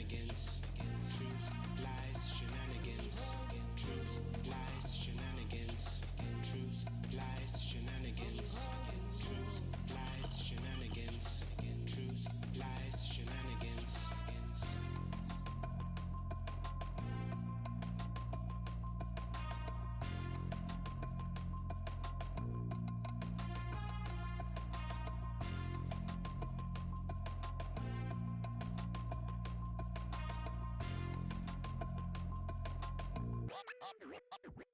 shenanigans. Truth, lies, shenanigans. Truth, lies, shenanigans. Truth, lies, shenanigans. Truth, lies, shenanigans. Truth, lies, shenanigans.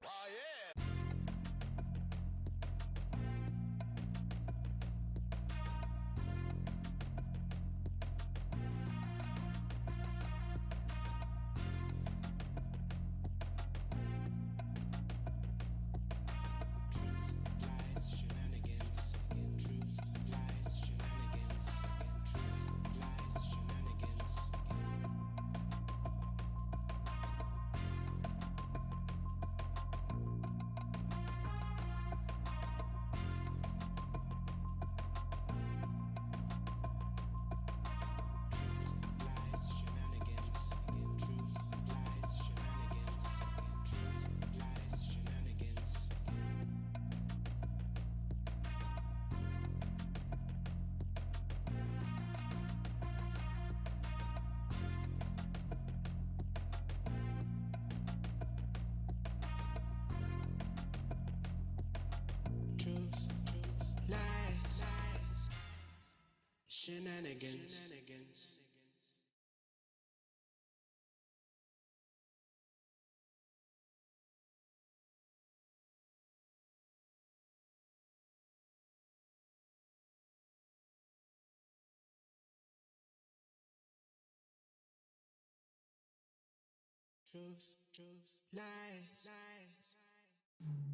Oh yeah!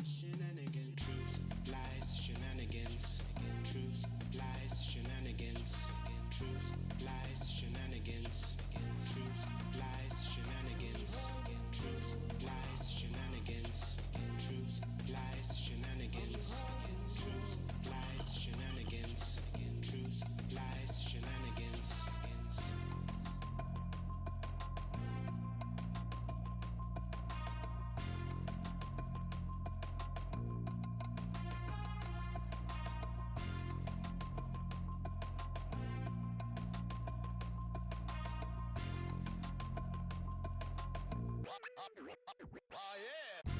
Shenanigans. Truth, lies, shenanigans. Truth, lies, shenanigans. Truth, lies, shenanigans. Truth, lies, shenanigans. Truth, lies, shenanigans. Truth, lies, shenanigans. Truth, lies, shenanigans. Truth, lies, shenanigans. Truth, lies, shenanigans. Oh yeah!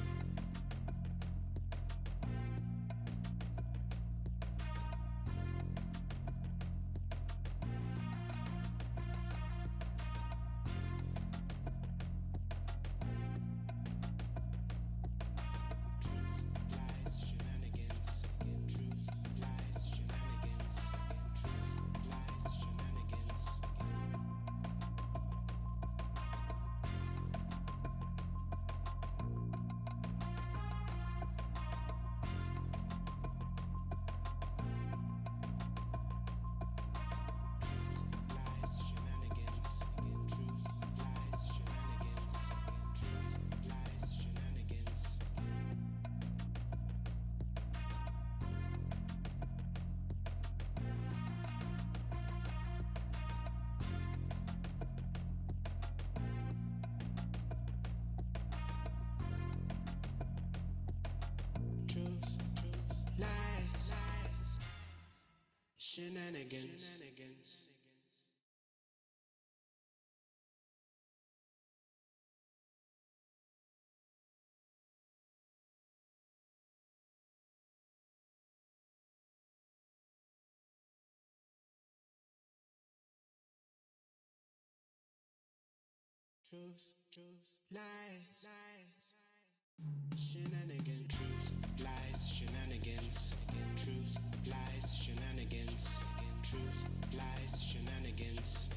Shenanigans. Truth, lies, shenanigans. Truth, lies, shenanigans. Truth, lies, shenanigans. Truth, lies, shenanigans.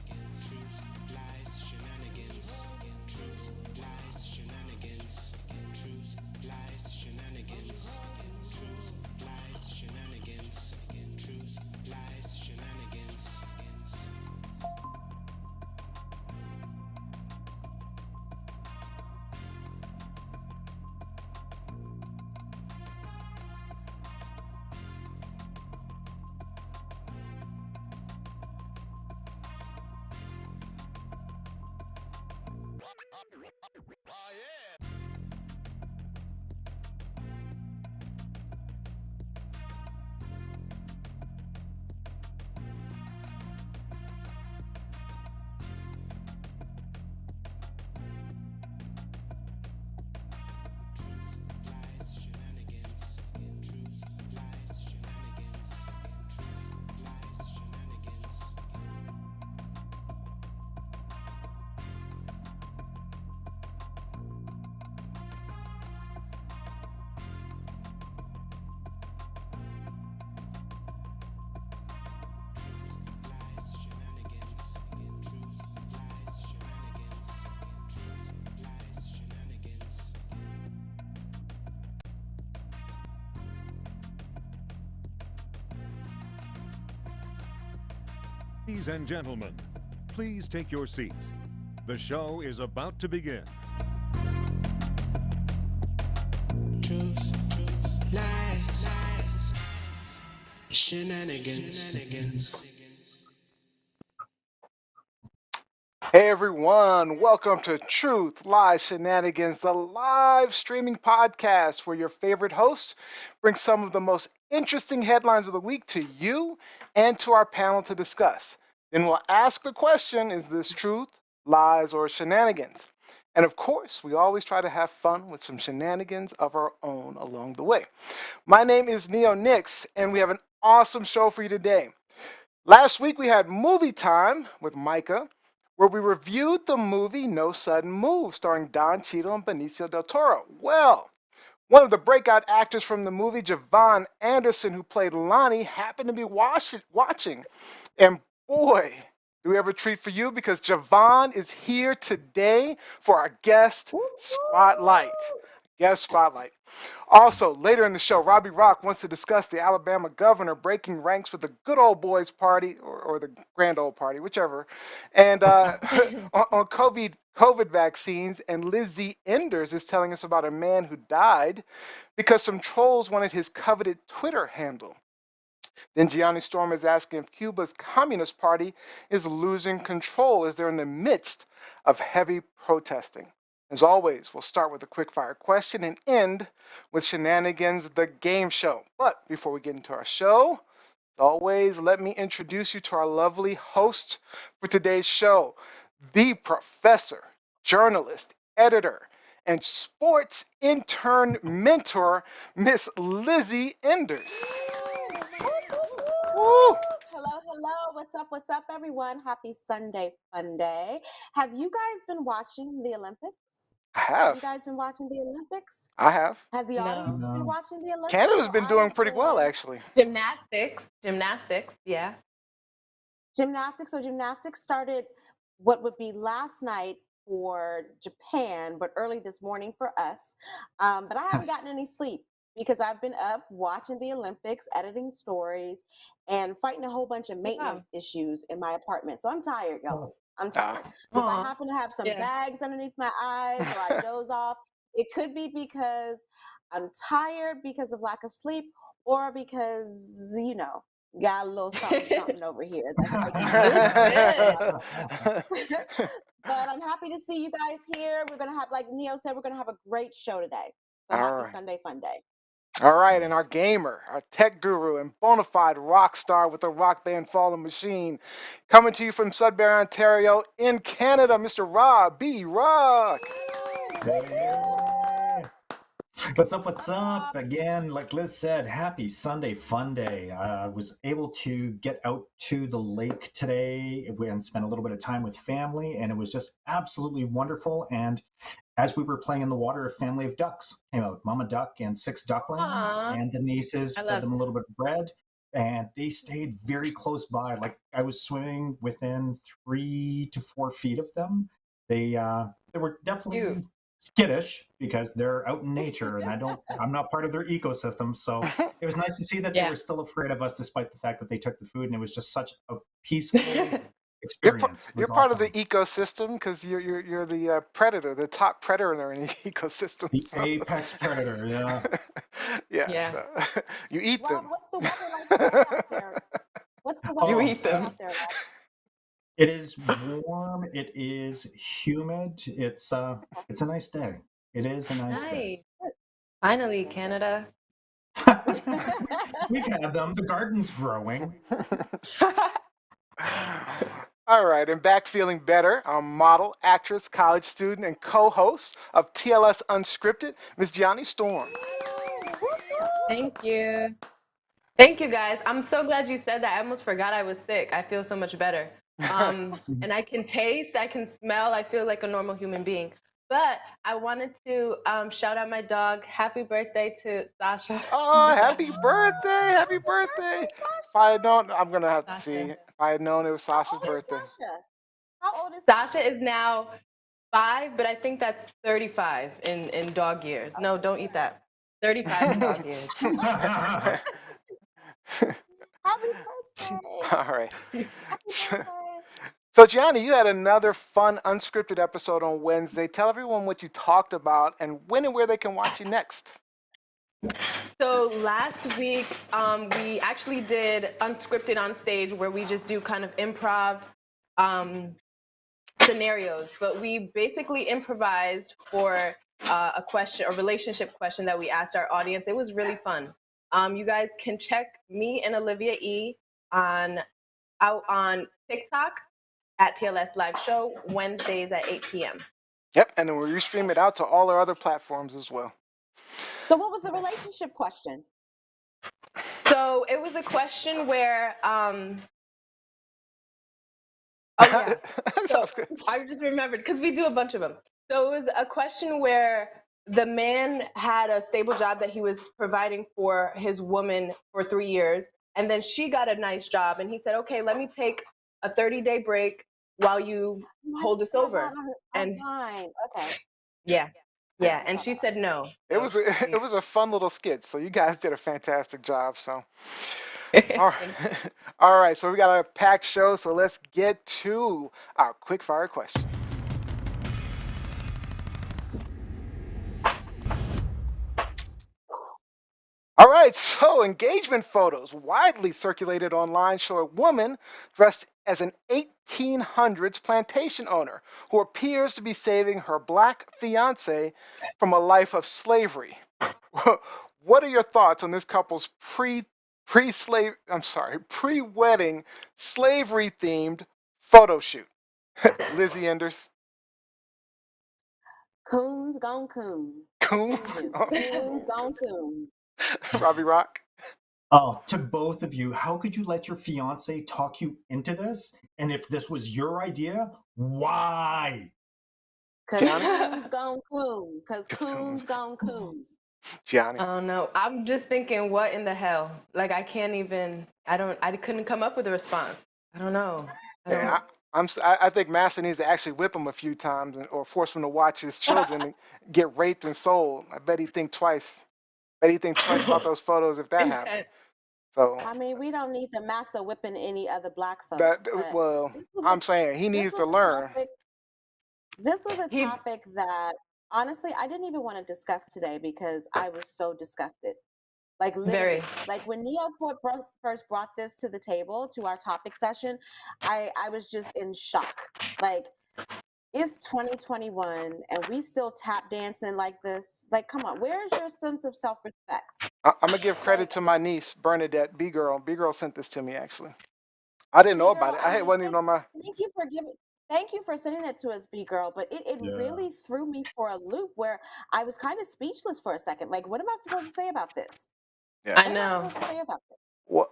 Truth, lies, shenanigans. Truth, lies, shenanigans. Truth, lies, shenanigans. Truth, lies, shenanigans. Truth, lies, shenanigans. Ladies and gentlemen, please take your seats. The show is about to begin. Truth, lies, shenanigans. Hey everyone, welcome to Truth, Lies, Shenanigans, the live streaming podcast where your favorite hosts bring some of the most interesting headlines of the week to you and to our panel to discuss. Then we'll ask the question, is this truth, lies, or shenanigans? And of course, we always try to have fun with some shenanigans of our own along the way. My name is Neo Nix, and we have an awesome show for you today. Last week we had movie time with Micah, where we reviewed the movie No Sudden Move, starring Don Cheadle and Benicio del Toro. Well, one of the breakout actors from the movie, Javon Anderson, who played Lonnie, happened to be watching. And boy, do we have a treat for you because Javon is here today for our guest spotlight. Guest spotlight. Also, later in the show, Robbie Rock wants to discuss the Alabama governor breaking ranks with the good old boys party or the grand old party, whichever, and on COVID vaccines. And Lizzie Enders is telling us about a man who died because some trolls wanted his coveted Twitter handle. Then Gianni Storm is asking if Cuba's Communist Party is losing control as they're in the midst of heavy protesting. As always, we'll start with a quick-fire question and end with Shenanigans, the game show. But before we get into our show, as always, let me introduce you to our lovely host for today's show, the professor, journalist, editor, and sports intern mentor, Miss Lizzie Enders. Woo! Hello. What's up, everyone? Happy Sunday Fun Day. Have you guys been watching the Olympics? I Have have. you guys been watching the Olympics? I have. Has the audience No. been watching the Olympics? Canada's been doing I've pretty well, been- actually. Gymnastics, yeah. Gymnastics. So gymnastics started what would be last night for Japan, but early this morning for us. But I haven't gotten any sleep because I've been up watching the Olympics, editing stories, and fighting a whole bunch of maintenance issues in my apartment. So I'm tired, y'all. I'm tired. So if I Aw. happen to have some Yeah. bags underneath my eyes or I doze off, it could be because I'm tired because of lack of sleep or because, got a little something over here. But I'm happy to see you guys here. We're going to have, like Neo said, we're going to have a great show today. So All happy right. Sunday Fun Day. All right, and our gamer, our tech guru, and bona fide rock star with the rock band Fallen Machine, coming to you from Sudbury, Ontario, in Canada, Mr. Rob B. Rock. What's up? Again, like Liz said, happy Sunday Fun Day. I was able to get out to the lake today and spend a little bit of time with family, and it was just absolutely wonderful. And as we were playing in the water, a family of ducks came out, mama duck and 6 ducklings, Aw. and the nieces I fed love them a little bit of bread, and they stayed very close by. Like I was swimming within 3 to 4 feet of them. They were definitely Cute. skittish because they're out in nature and I'm not part of their ecosystem. So it was nice to see that they Yeah. were still afraid of us despite the fact that they took the food, and it was just such a peaceful You're, experience. It you're was part of the awesome. ecosystem because you're the predator, the top predator in the ecosystem. The so- apex predator, yeah. yeah. Yeah. So you eat Rob, them. what's the weather like today out there? What's the weather You like eat today them. out there, Rob? It is warm, it is humid. It's a nice day. It is a nice day. Nice. Finally, Canada. We've had them. The garden's growing. All right, and back feeling better, our model, actress, college student, and co-host of TLS Unscripted, Miss Gianni Storm. Thank you. Thank you, guys. I'm so glad you said that. I almost forgot I was sick. I feel so much better. And I can taste, I can smell, I feel like a normal human being. But I wanted to shout out my dog. Happy birthday to Sasha. Oh, happy birthday! Happy birthday! If I had known, I'm gonna have to Sasha. see. If I had known it was How Sasha's old is birthday. Sasha? How old is Sasha is now 5, but I think that's 35 in dog years. No, don't eat that. 35 in dog years. Happy birthday, All right. Happy birthday. So, Gianni, you had another fun unscripted episode on Wednesday. Tell everyone what you talked about and when and where they can watch you next. So last week, we actually did unscripted on stage, where we just do kind of improv scenarios, but we basically improvised for a question, a relationship question that we asked our audience. It was really fun. You guys can check me and Olivia E out on TikTok at TLSLiveShow, Wednesdays at 8 p.m. Yep, and then we restream it out to all our other platforms as well. So, what was the relationship question? So it was a question where, oh yeah, so Sounds good. I just remembered because we do a bunch of them. So it was a question where the man had a stable job that he was providing for his woman for 3 years, and then she got a nice job, and he said, okay, let me take a 30-day break while you hold this over. And Online. Okay. yeah, and she said no. It was it was a fun little skit, so you guys did a fantastic job. So, all right, all right. So we got a packed show. So let's get to our quick fire question. All right, so engagement photos widely circulated online show a woman dressed as an 1800s plantation owner who appears to be saving her black fiance from a life of slavery. What are your thoughts on this couple's pre-wedding slavery themed photo shoot? Lizzie Enders. Coons gone coon. Coon. Coons gone coon. Robbie Rock. Oh, to both of you, how could you let your fiance talk you into this? And if this was your idea, why? Cause Gianni? coons gone coon. Cause coons gone coon. Gianni. Oh no, I'm just thinking, what in the hell? Like, I couldn't come up with a response. I don't know. Yeah, I think Master needs to actually whip him a few times or force him to watch his children and get raped and sold. I bet he'd think twice. About those photos if that happened. So I mean, we don't need the master whipping any other black folks. that well, I'm saying he needs to learn. This was a topic that honestly I didn't even want to discuss today because I was so disgusted. Like literally, like when Neo first brought this to the table to our topic session, I was just in shock. Like, it's 2021 and we still tap dancing like this. Like, come on, where is your sense of self-respect? I'm gonna give credit to my niece Bernadette. B girl sent this to me actually. I didn't know about it. I wasn't even on my. Thank you for sending it to us, B girl. But it really threw me for a loop where I was kind of speechless for a second. Like, what am I supposed to say about this? Yeah. I know. What am I supposed to say about this?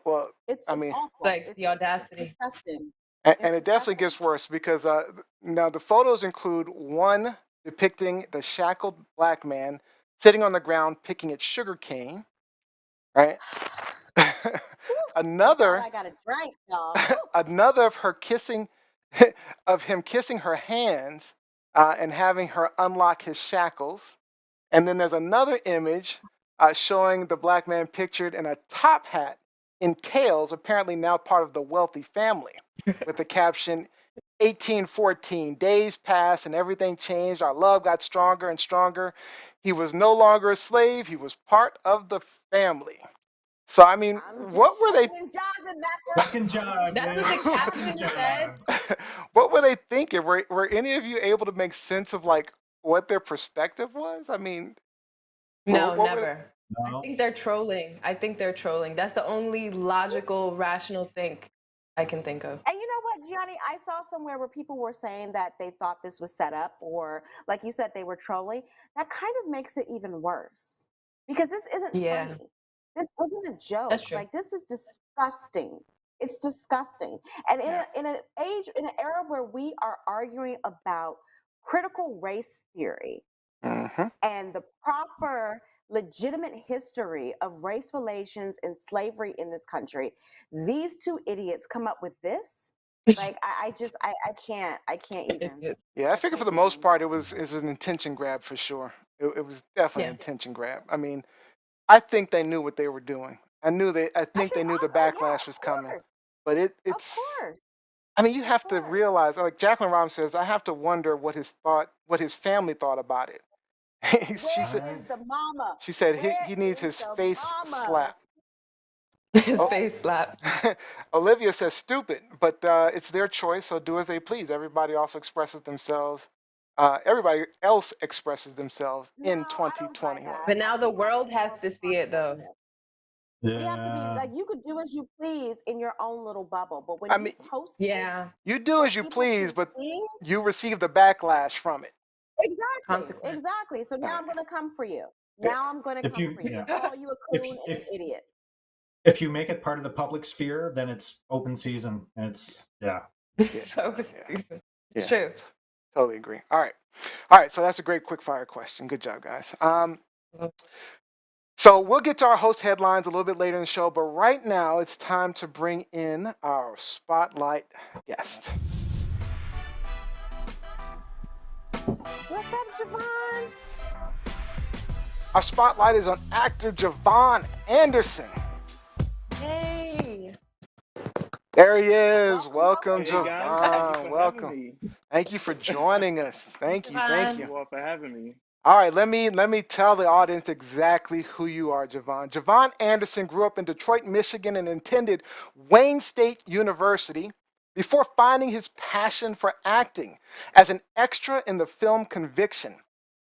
Well, it's awful. Like the audacity. It's disgusting. And it definitely gets worse because now the photos include one depicting the shackled black man sitting on the ground picking at sugar cane, right? Another. I got a drink, y'all. Another of her kissing, of him kissing her hands and having her unlock his shackles. And then there's another image showing the black man pictured in a top hat in tails, apparently now part of the wealthy family, with the caption 1814, days passed and everything changed. Our love got stronger and stronger. He was no longer a slave, he was part of the family. So, I mean, what were they? Fucking job. That's what the caption said. What were they thinking? Were any of you able to make sense of like what their perspective was? I mean, no, never. No. I think they're trolling. That's the only logical, rational thing I can think of. And you know what, Gianni? I saw somewhere where people were saying that they thought this was set up, or like you said, they were trolling. That kind of makes it even worse because this isn't funny. This isn't a joke. Like, this is disgusting. It's disgusting. And in an era where we are arguing about critical race theory and the proper legitimate history of race relations and slavery in this country, these two idiots come up with this. Like, I can't even. Yeah, I figure for the most part it was an intention grab for sure. It was definitely an intention grab. I mean, I think they knew what they were doing. I think they knew the backlash was coming. but Of it's. course. I mean, you Of have to course. realize, like Jacqueline Robbins says, I have to wonder what his family thought about it. she Where said, Right. is the mama? she said Where he needs is his the face mama? slapped. Oh, Face slap. Olivia says stupid, but it's their choice, so do as they please. Everybody also expresses themselves. Everybody else expresses themselves No, in I don't buy 2021. that. But now the We have to world be has more to see it though. responsible. We have to be Yeah. like, you could do as you please in your own little bubble, but when I you mean, post this Yeah. you do for as you people please, to but see, you receive the backlash from it. exactly, Consequence. exactly. So now Right. I'm gonna come for you. Yeah. Now I'm gonna If come you for you. yeah, Call you a if coon and an if idiot. if you make it part of the public sphere, then it's open season. And it's yeah. Yeah. Over Yeah. season. It's Yeah. true. Totally agree. All right. All right. So that's a great quick fire question. Good job, guys. So we'll get to our host headlines a little bit later in the show, but right now it's time to bring in our spotlight guest. What's up, Javon? Our spotlight is on actor Javon Anderson. Yay. There he is. Welcome, Welcome, Hey guys, thank you Javon. for Welcome. having me. Thank you for joining us. Thank you. Thank Javon. you. You all for having me. All right, let me tell the audience exactly who you are, Javon. Javon Anderson grew up in Detroit, Michigan, and attended Wayne State University before finding his passion for acting as an extra in the film Conviction.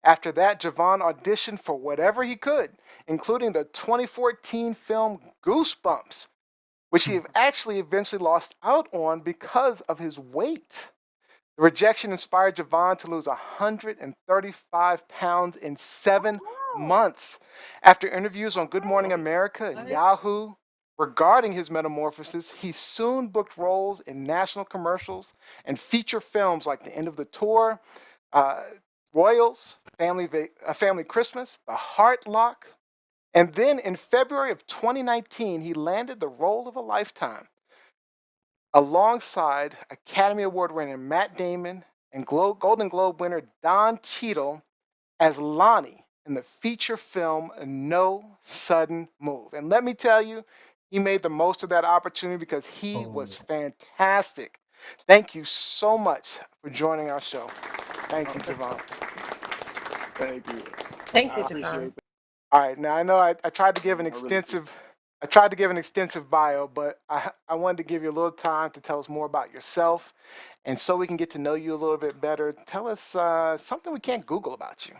After that, Javon auditioned for whatever he could, including the 2014 film Goosebumps, which he actually eventually lost out on because of his weight. The rejection inspired Javon to lose 135 pounds in 7 Wow. months. After interviews on Good Morning America and What? Yahoo regarding his metamorphosis, he soon booked roles in national commercials and feature films like The End of the Tour, Royals, Family Christmas, The Heart Lock. And then in February of 2019, he landed the role of a lifetime alongside Academy Award winner Matt Damon and Golden Globe winner Don Cheadle as Lonnie in the feature film No Sudden Move. And let me tell you, he made the most of that opportunity because he was fantastic. Thank you so much for joining our show. Thank you, Javon. Thank you. Thank I you, appreciate Javon. that. All right, now I know I tried to give an I really appreciate extensive bio, but I wanted to give you a little time to tell us more about yourself, and so we can get to know you a little bit better. Tell us something we can't Google about you.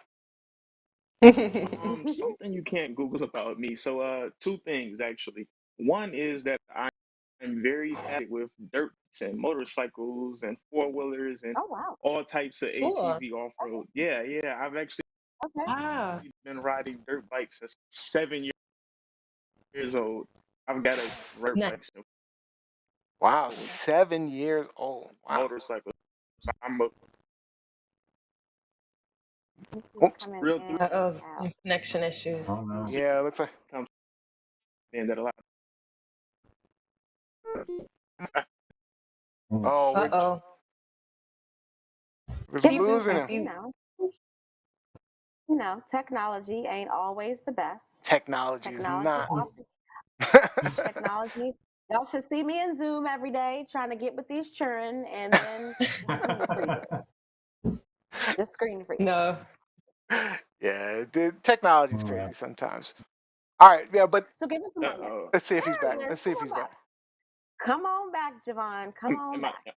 Something you can't Google about me. So two things actually. One is that I'm very familiar with dirt bikes and motorcycles and four-wheelers and Oh wow. all types of Cool. ATV off-road. Yeah, yeah. I've actually Okay. Wow. been riding dirt bikes since 7 years old. I've got a dirt Nice. bikes and Wow, 7 years old. Wow. motorcycles. So I'm a This is Oops. coming real in Uh-oh. and out. Connection issues. Oh no. Yeah, it looks like and that a lot. oh Uh-oh. we're Can you losing him. You know, technology ain't always the best. Technology is not. Technology. Y'all should see me in Zoom every day trying to get with these children, and then the screen freezes. The screen freezes. No. Yeah, the technology is Oh, crazy yeah. sometimes. All right, yeah, but So give us a moment. Uh-oh. let's see if he's There back. he is. Let's see if Come he's on back. back. Come on back, Javon. Come on Am I, back.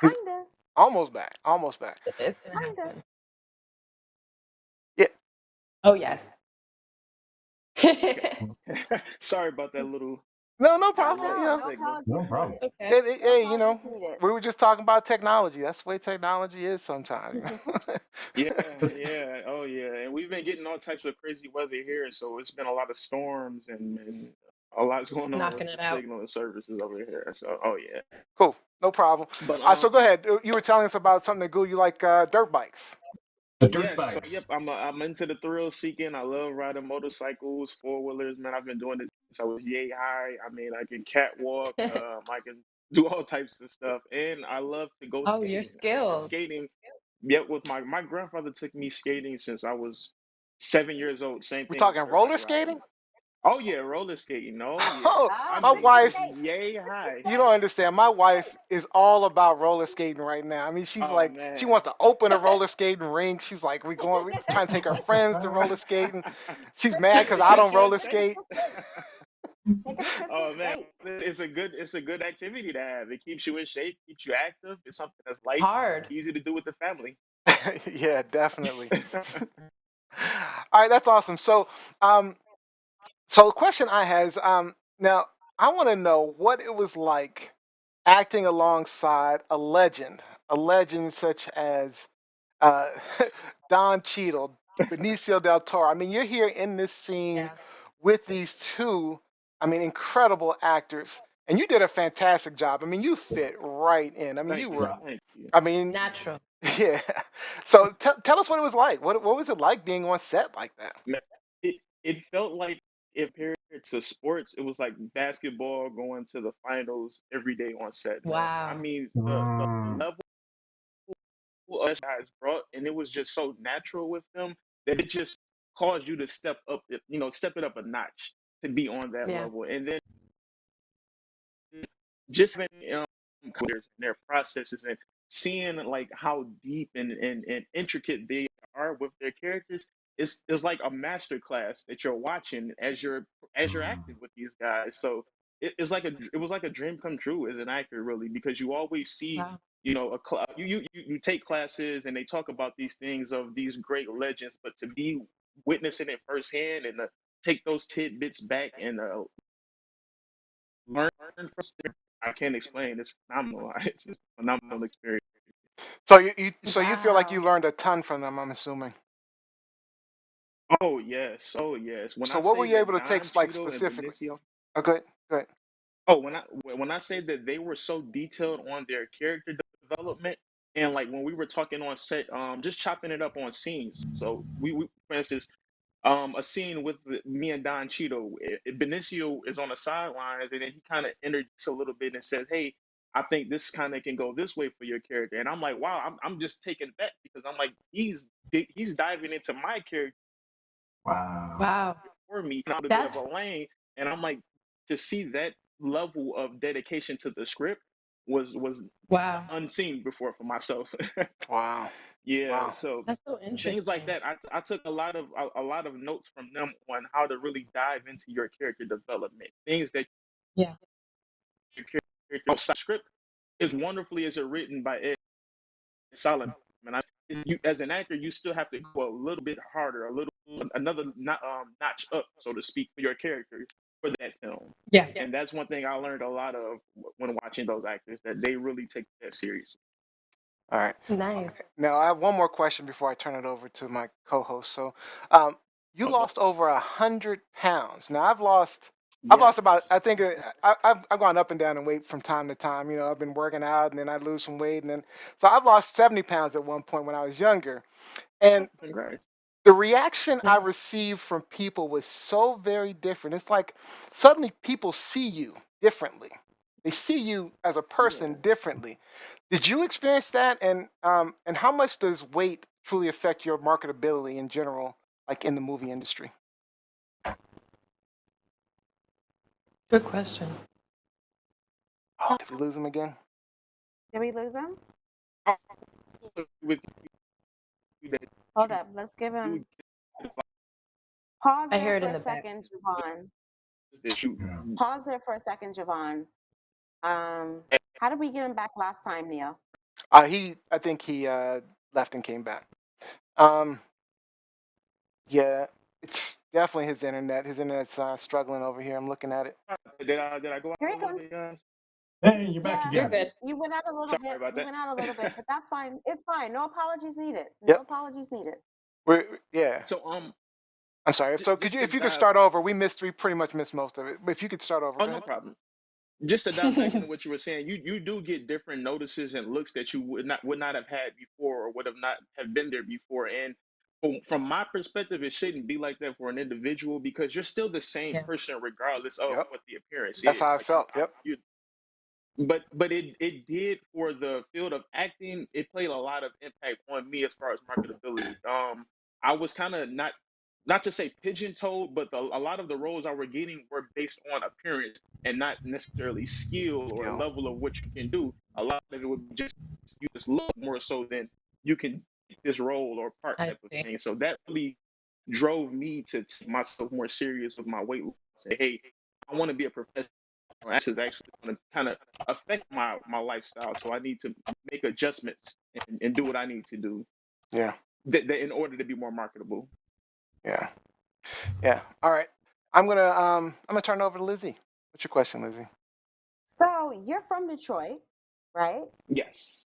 Kinda. Almost back. Almost back. It's gonna Kinda. happen. Yeah. Oh yes. sorry about that little. No problem. You No know, apologies No problem. needed. Okay. No hey, you know, apologies needed. we were just talking about technology. That's the way technology is sometimes. You know? Yeah, yeah, oh yeah, and we've been getting all types of crazy weather here, so it's been a lot of storms and a lot's going on with Knocking it the out. signal and services over here. So, oh yeah, Cool. No problem. but So go ahead. You were telling us about something that you like dirt bikes. The dirt yes, so bikes. yep, I'm into the thrill seeking. I love riding motorcycles, four wheelers. Man, I've been doing it since I was yay high. I mean, I can catwalk. I can do all types of stuff, and I love to go Oh, you're skating. I've been skilled. skating. Yep, with my grandfather took me skating since I was 7 years old. Same We thing with talking dirt bike roller riding. skating? Oh yeah, roller skating. Oh yeah. Oh, I Oh, my mean, sister it was wife, skate. yay Sister high. you don't skate. understand. My Sister wife skate. is all about roller skating right now. I mean, she's Oh like, she wants man. to open a roller skating rink. She's like, we trying to take her friends to roller skating. She's mad because I don't Crystal roller Take her to skate. skate. Crystal Skate. Take her to Crystal Oh man, Skate. it's a good activity to have. It keeps you in shape, keeps you active. It's something that's light, Hard. easy to do with the family. Yeah, definitely. All right, that's awesome. Um, so the question I had is, now I want to know what it was like acting alongside a legend such as uh, Don Cheadle, Benicio del Toro. I mean, you're here in this scene Yeah. with these two, I mean, incredible actors, and you did a fantastic job. I mean, you fit right in. I mean, Thank you you, were, thank you. I mean, Natural. yeah. So tell us what it was like. What was it like being on set like that? Man, it felt like if compared to sports, it was like basketball going to the finals every day on set, man. I Wow. mean, the Mm. level of guys brought, and it was just so natural with them that it just caused you to step up, step it up a notch to be on that Yeah. level. And then just having careers and their processes and seeing like how deep and intricate they are with their characters is like a master class that you're watching as you're Mm. acting with these guys. So it was like a dream come true as an actor, really, because you always see, Wow. you take classes and they talk about these things of these great legends, but to be witnessing it firsthand and to take those tidbits back and learn from it, I can't explain. It's phenomenal. It's just a phenomenal experience. So you feel like you Wow. learned a ton from them, I'm assuming. Oh yes, oh yes. When So I what were say you able that to take Don like Cheadle and specifically? Benicio, Okay, good. oh, when I say that they were so detailed on their character development, and like when we were talking on set, just chopping it up on scenes. So we for instance, a scene with me and Don Cheadle. Benicio is on the sidelines, and then he kind of introduces a little bit and says, "Hey, I think this kind of can go this way for your character." And I'm like, "Wow!" I'm just taken back because I'm like, he's diving into my character Wow. Wow. for me, out a bit of That's a lane, and I'm like, to see that level of dedication to the script was wow. unseen before for myself. Wow. Yeah, Wow. so That's so things like interesting. that. I took a lot of notes from them on how to really dive into your character development. Things that Yeah. your character script is wonderfully as it written by Ed Solomon. You as an actor, you still have to go a little bit harder, a little another notch up, so to speak, for your character for that film. Yeah. And that's one thing I learned a lot of when watching those actors, that they really take that serious. All right. Nice. Now I have one more question before I turn it over to my co-host. So, um, you Okay. lost over 100 pounds. Now I've lost about. Yes. I think I've gone up and down in weight from time to time. You know, I've been working out and then I lose some weight and then so I've lost 70 pounds at one point when I was younger. And Congrats. the reaction I Yeah. received from people was so very different. It's like suddenly people see you differently. They see you as a Yeah. person differently. Did you experience that? And how much does weight truly affect your marketability in general, like in the movie industry? Good question. Oh, did we lose him again? Did we lose him? With you that Hold you up. Let's give do him pause I there hear it for in a the back. second, Javon. that you Yeah. Pause there for a second, Javon. How did we get him back last time, Neil? I think he left and came back. Um, yeah, it's definitely his internet. His internet's struggling over here. I'm looking at it. did I go out Here a he little comes. bit, guys? Hey, you're back Yeah, You're again. good. you went out a little Sorry bit. about You that. went out a little bit, but that's fine. It's fine. No apologies needed. No Yep. apologies needed. Yeah. So I'm sorry. So just to if you could dive. start over, we pretty much missed most of it. But if you could start over, Oh, go no ahead. problem. Just to dive back into what you were saying, you do get different notices and looks that you would not have had before, or would have not have been there before. And from my perspective, it shouldn't be like that for an individual, because you're still the same Yeah. person regardless of Yep. what the appearance That's is. how I Like felt. Yep. you, but it did for the field of acting. It played a lot of impact on me as far as marketability. I was kind of not not to say pigeon-toed, but a lot of the roles I were getting were based on appearance and not necessarily skill or Skill. level of what you can do. A lot of it would be just you just look more so than you can take this role or part I type of see. thing. So that really drove me to take myself more serious with my weight loss. Say, hey, I want to be a professional. This is actually going to kind of affect my lifestyle. So I need to make adjustments and do what I need to do Yeah. in order to be more marketable. Yeah. Yeah. All right. I'm gonna turn it over to Lizzie. What's your question, Lizzie? So you're from Detroit, right? Yes.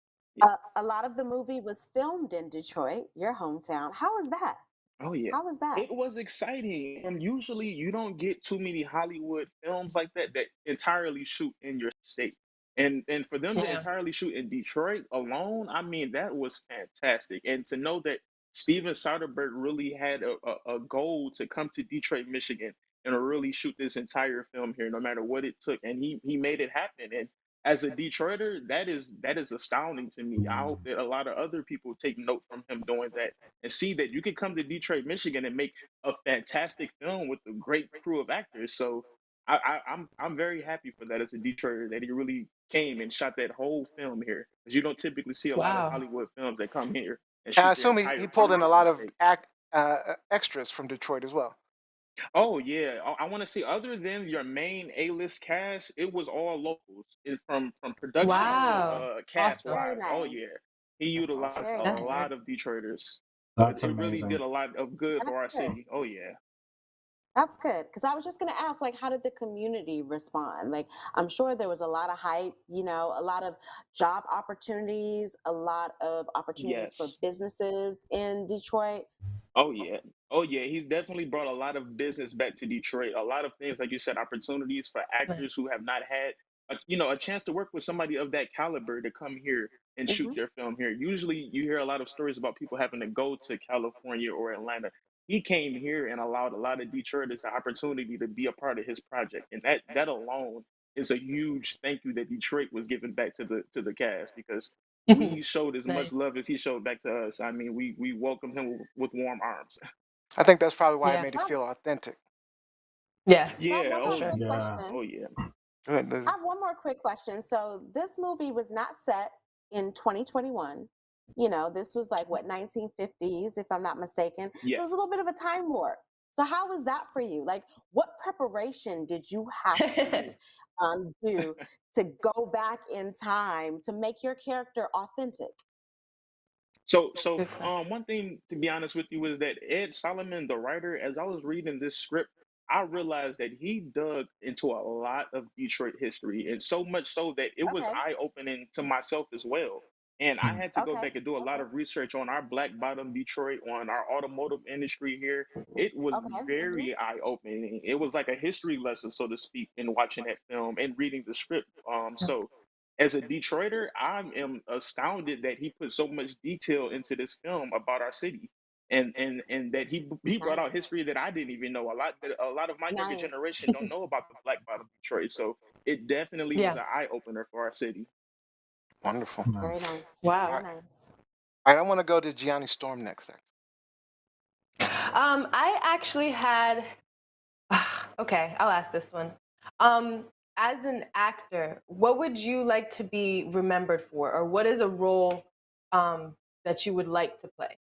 A lot of the movie was filmed in Detroit, your hometown. How was that? Oh yeah. How was that? It was exciting. And usually you don't get too many Hollywood films like that that entirely shoot in your state. And for them to Yeah. entirely shoot in Detroit alone, I mean, that was fantastic. And to know that Steven Soderbergh really had a goal to come to Detroit, Michigan, and really shoot this entire film here, no matter what it took. And he made it happen. And as a Detroiter, that is astounding to me. I hope that a lot of other people take note from him doing that and see that you could come to Detroit, Michigan, and make a fantastic film with a great crew of actors. So I'm very happy for that as a Detroiter that he really came and shot that whole film here, because you don't typically see a lot of Wow. Hollywood films that come here and And I shoot their assume he entire pulled in career a in lot the of state. extras from Detroit as well. Oh yeah, I want to say other than your main A-list cast, it was all locals, from production to Wow. cast Awesome. Very wise. Oh nice. yeah, he Awesome. utilized Very a That's nice. great. lot of Detroiters, so it, That's it really did amazing. a lot of good for That's our good. city. Oh yeah. That's good. Because I was just going to ask, like, how did the community respond? Like, I'm sure there was a lot of hype, a lot of job opportunities, a lot of opportunities for Yes. businesses in Detroit. Oh yeah. Oh yeah. He's definitely brought a lot of business back to Detroit. A lot of things, like you said, opportunities for Nice. actors who have not had, a chance to work with somebody of that caliber to come here and shoot Hmm. their film here. Usually, you hear a lot of stories about people having to go to California or Atlanta. He came here and allowed a lot of Detroiters the opportunity to be a part of his project, and that alone is a huge thank you that Detroit was giving back to the cast, because we showed as much Nice. love as he showed back to us. I mean, we welcomed him with warm arms. I think that's probably why it Yeah. made it feel authentic. Yeah. So I have Yeah. one For more Oh sure. quick yeah. Yeah. Oh question. yeah. Go ahead, Lizzie. I have one more quick question. So this movie was not set in 2021. This was like what 1950s, if I'm not mistaken. So Yeah. it was a little bit of a time warp. So how was that for you? Like, what preparation did you have to do to go back in time to make your character authentic? So Good question. one thing to be honest with you is that Ed Solomon, the writer, as I was reading this script, I realized that he dug into a lot of Detroit history, and so much so that it was Okay, eye-opening to myself as well. And I Hmm. had to go okay, back and do a lot okay, of research on our Black Bottom Detroit, on our automotive industry here. It was okay. Hmm. very eye-opening. It was like a history lesson, so to speak, in watching that film and reading the script. So as a Detroiter, I am astounded that he put so much detail into this film about our city, and that he brought out Nice, history that I didn't even know. A lot of my younger nice. generation don't know about the Black Bottom Detroit, so it definitely was Yeah. an eye opener for our city. Wonderful. Very Nice. nice. All Very Wow. right. nice. All right. I want to go to Gianni Storm next. I actually had. Okay, I'll ask this one. Um, as an actor, what would you like to be remembered for, or what is a role that you would like to play?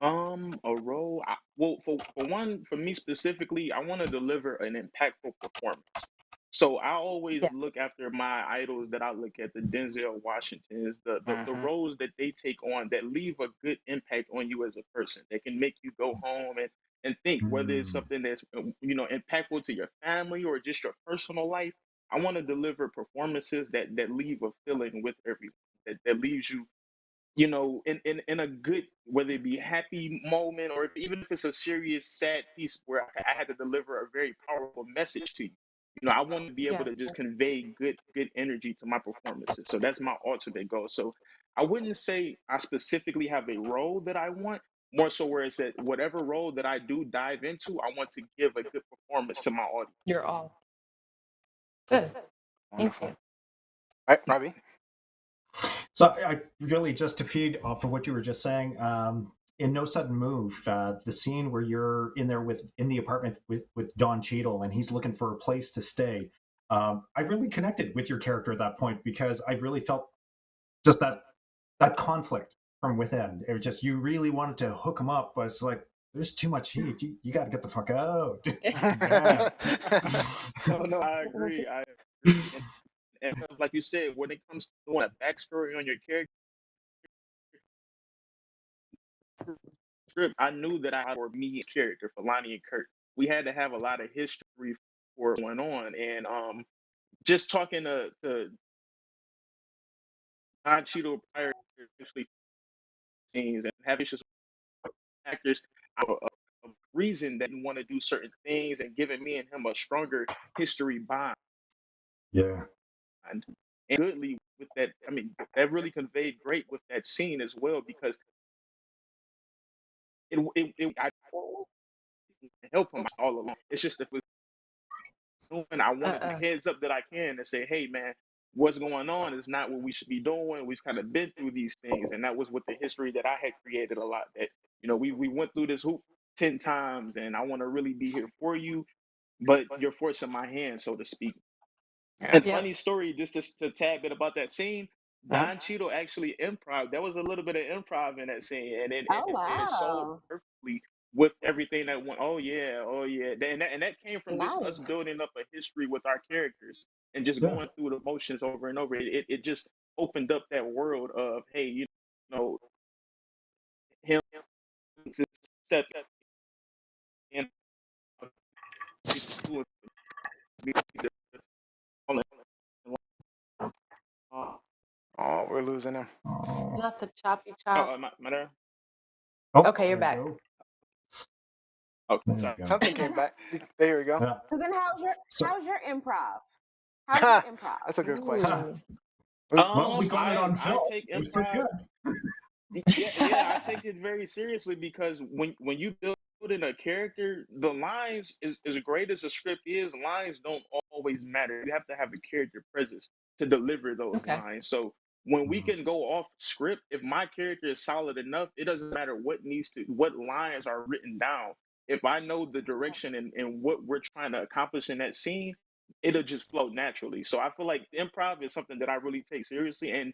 A role. Well, for one, for me specifically, I want to deliver an impactful performance. So I always Yeah. look after my idols that I look at, the Denzel Washingtons, the Mm-hmm. roles that they take on that leave a good impact on you as a person. That can make you go home and think, whether it's Mm. something that's impactful to your family or just your personal life. I want to deliver performances that leave a feeling with everyone, that leaves you in a good, whether it be happy moment, or even if it's a serious, sad piece where I had to deliver a very powerful message to you. I want to be able Yeah. to just convey good energy to my performances. So that's my ultimate goal. So I wouldn't say I specifically have a role that I want, more so where it's that whatever role that I do dive into, I want to give a good performance to my audience. You're all good. Thank Wonderful. you. All right, Robbie. So I really, just to feed off of what you were just saying, in No Sudden Move, the scene where you're in there in the apartment with Don Cheadle, and he's looking for a place to stay. I really connected with your character at that point because I really felt just that conflict from within. It was just, you really wanted to hook him up, but it's like, there's too much heat. You got to get the fuck out. Yeah. No, I agree. I agree. And like you said, when it comes to doing a backstory on your character script, I knew that I for me character for Lonnie and Kurt, we had to have a lot of history for going on, and just talking to Don Cheadle prior to actually scenes and having issues with actors, a reason that you want to do certain things and giving me and him a stronger history bond. Yeah. And goodly with that, I mean, that really conveyed great with that scene as well because I help him all along. It's just if we're doing, I wanted the heads up that I can and say, hey man, what's going on is not what we should be doing. We've kind of been through these things, and that was with the history that I had created a lot. That we went through this hoop 10 times, and I want to really be here for you, but you're forcing my hand, so to speak. And Yep. funny story, just to tad bit about that scene. Don Cheadle actually improv. There was a little bit of improv in that scene, and Oh it paired so wow, perfectly with everything that went. Oh yeah, oh yeah. And that came from just us nice. building up a history with our characters and just Yeah. going through the motions over and over. It just opened up that world of, hey, know him to step in to be the Oh, we're losing him. Oh. Not the choppy chop. am I there? Oh, Okay, you're there back. we go. Oh, There sorry. we go. Something So then, came back. There we go. Yeah. so then, So, how's your improv? How's your improv? That's a good question. Ooh. well, we got it on I film. take It was pretty improv. good. Yeah, I take it very seriously because when you build in a character, the lines is as great as the script is, lines don't always matter. You have to have a character presence to deliver those Okay. lines. So when we Mhm. can go off script, if my character is solid enough, it doesn't matter what lines are written down. If I know the direction and what we're trying to accomplish in that scene, it'll just flow naturally. So I feel like improv is something that I really take seriously, and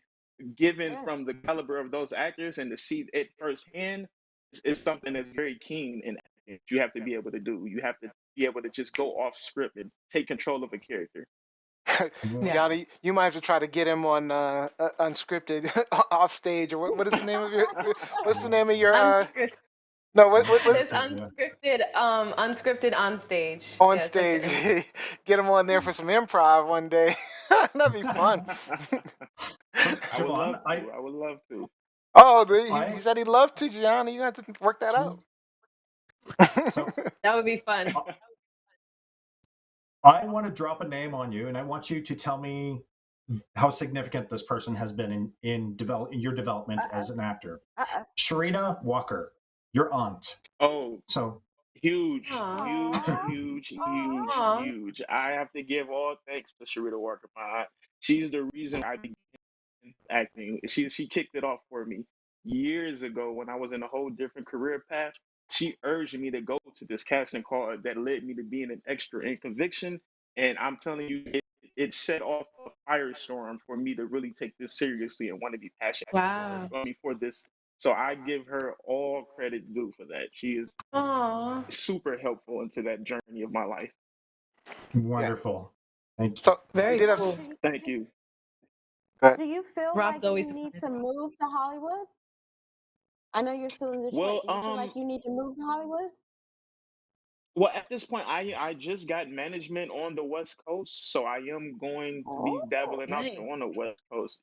given Yeah. from the caliber of those actors and to see it firsthand is something that's very keen in acting. You have to be able to do. You have to be able to just go off script and take control of a character. Yeah. Yeah. Johnny, you might have to try to get him on unscripted off stage, or what is the name of your? What's the name of your? Unscripted. No, what It's Yeah. unscripted on stage. on Yeah, it's like stage? an Get him on there for some improv one day. That'd be fun. So, I would Javon, love to. I would love to. Oh, he I, said he'd love to, Johnny. You have to work that out. so that would be fun. I want to drop a name on you, and I want you to tell me how significant this person has been in your development as an actor. Sharita Walker, your aunt. Oh, So, huge, huge, Aww. huge, huge, Aww. huge. I have to give all thanks to Sharita Walker. My aunt. She's the reason I began acting. She kicked it off for me years ago when I was in a whole different career path. She urged me to go to this casting call that led me to being an extra in Conviction, and I'm telling you, it set off a firestorm for me to really take this seriously and want to be passionate Wow. for this. So I give her all credit due for that. She is Aww. super helpful into that journey of my life. wonderful. Thank you. So we Very did have. cool. Thank you. Go ahead. Do you feel Rob's like you always a need fun to move to Hollywood? I know you're still in Detroit. Well, Do you feel like you need to move to Hollywood? Well, at this point, I just got management on the West Coast, so I am going to be Oh, dabbling out Nice. there on the West Coast.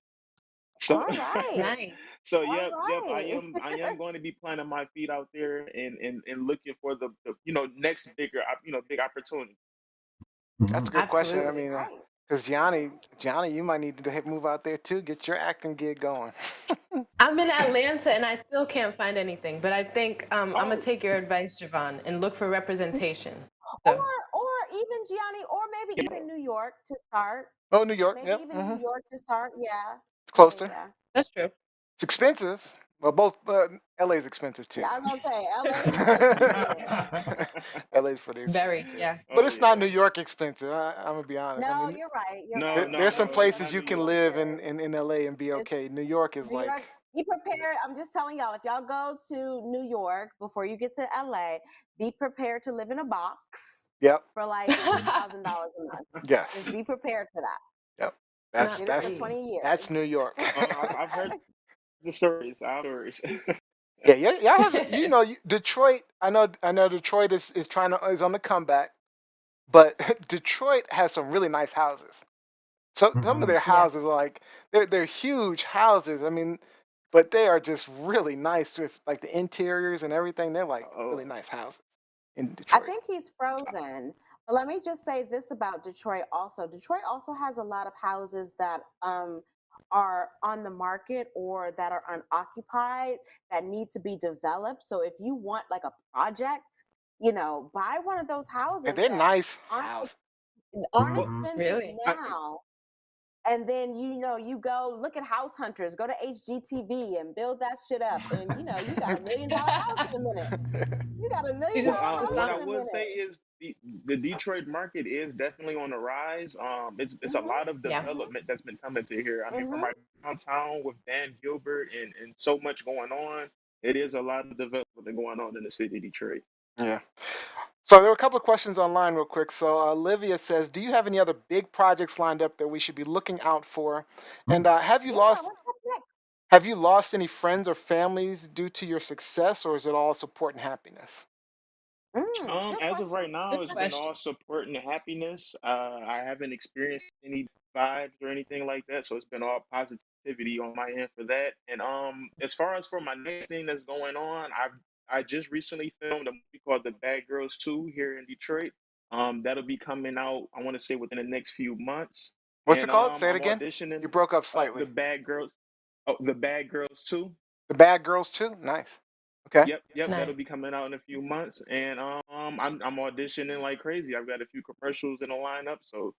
So, all right. Nice. so All yep, right. I am going to be planting my feet out there and looking for the next bigger big opportunity. That's a Mhm. good question. I Absolutely. mean, Right. because Johnny, you might need to move out there too. Get your acting gig going. I'm in Atlanta and I still can't find anything, but I think I'm gonna Oh, take your advice, Javon, and look for representation. Or So even Gianni, or maybe yeah. even New York to start. Oh, New York. Maybe Yep. even New York to start. Yeah. It's Yeah, closer. yeah. that's true. It's expensive, Well, both LA's expensive too. Yeah, I was gonna say LA is expensive. Yeah. LA's pretty Very, expensive too. yeah. But Oh it's not New yeah. York expensive. I'm gonna be honest. I No, mean, you're right. You're No, right. no, there's some no. It's places not you New can York. live in LA and be It's okay. New York is New York. like, Be prepared. I'm just telling y'all, if y'all go to New York before you get to LA, be prepared to live in a box yep, for like $1,000 a month. yes, Just be prepared for that. yep. Not Get it for free. 20 years. That's New York. I've heard the stories. Our stories. Yeah, y'all have Detroit. I know Detroit is is on the comeback, but Detroit has some really nice houses. So some of their Yeah. houses are like they're huge houses. I mean, but they are just really nice with like the interiors and everything. They're like Oh, really nice houses in I Detroit. think he's frozen. But let me just say this about Detroit also. Detroit also has a lot of houses that are on the market or that are unoccupied that need to be developed. So if you want like a project, buy one of those And houses they're that nice aren't houses. aren't well, expensive Really? now. And then you go look at House Hunters, go to HGTV and build that shit up, and you got $1 million house in a minute. You got $1 You million just well, put the house what song. I in a would say minute. is the Detroit market is definitely on the rise. It's a Mhm. lot of Yeah. development that's been coming to here. I mean, from Mhm. my downtown with Dan Gilbert and so much going on, it is a lot of development going on in the city of Detroit. Yeah. So there were a couple of questions online real quick. So Olivia says, "Do you have any other big projects lined up that we should be looking out for? And Yeah. What's next? have you lost any friends or families due to your success, or is it all support and happiness?" Good As of right question. now, Good it's been question. all support and happiness. I haven't experienced any vibes or anything like that, so it's been all positivity on my end for that. And as far as for my next thing that's going on, I just recently filmed a movie called The Bad Girls 2 here in Detroit. That'll be coming out, I want to say within the next few months. What's it And called? Say it I'm again. You auditioning broke up The slightly. Bad Girls, oh, The Bad Girls 2. The Bad Girls too. Nice. Okay. Yep, Nice. that'll be coming out in a few months, and I'm auditioning like crazy. I've got a few commercials in the lineup, so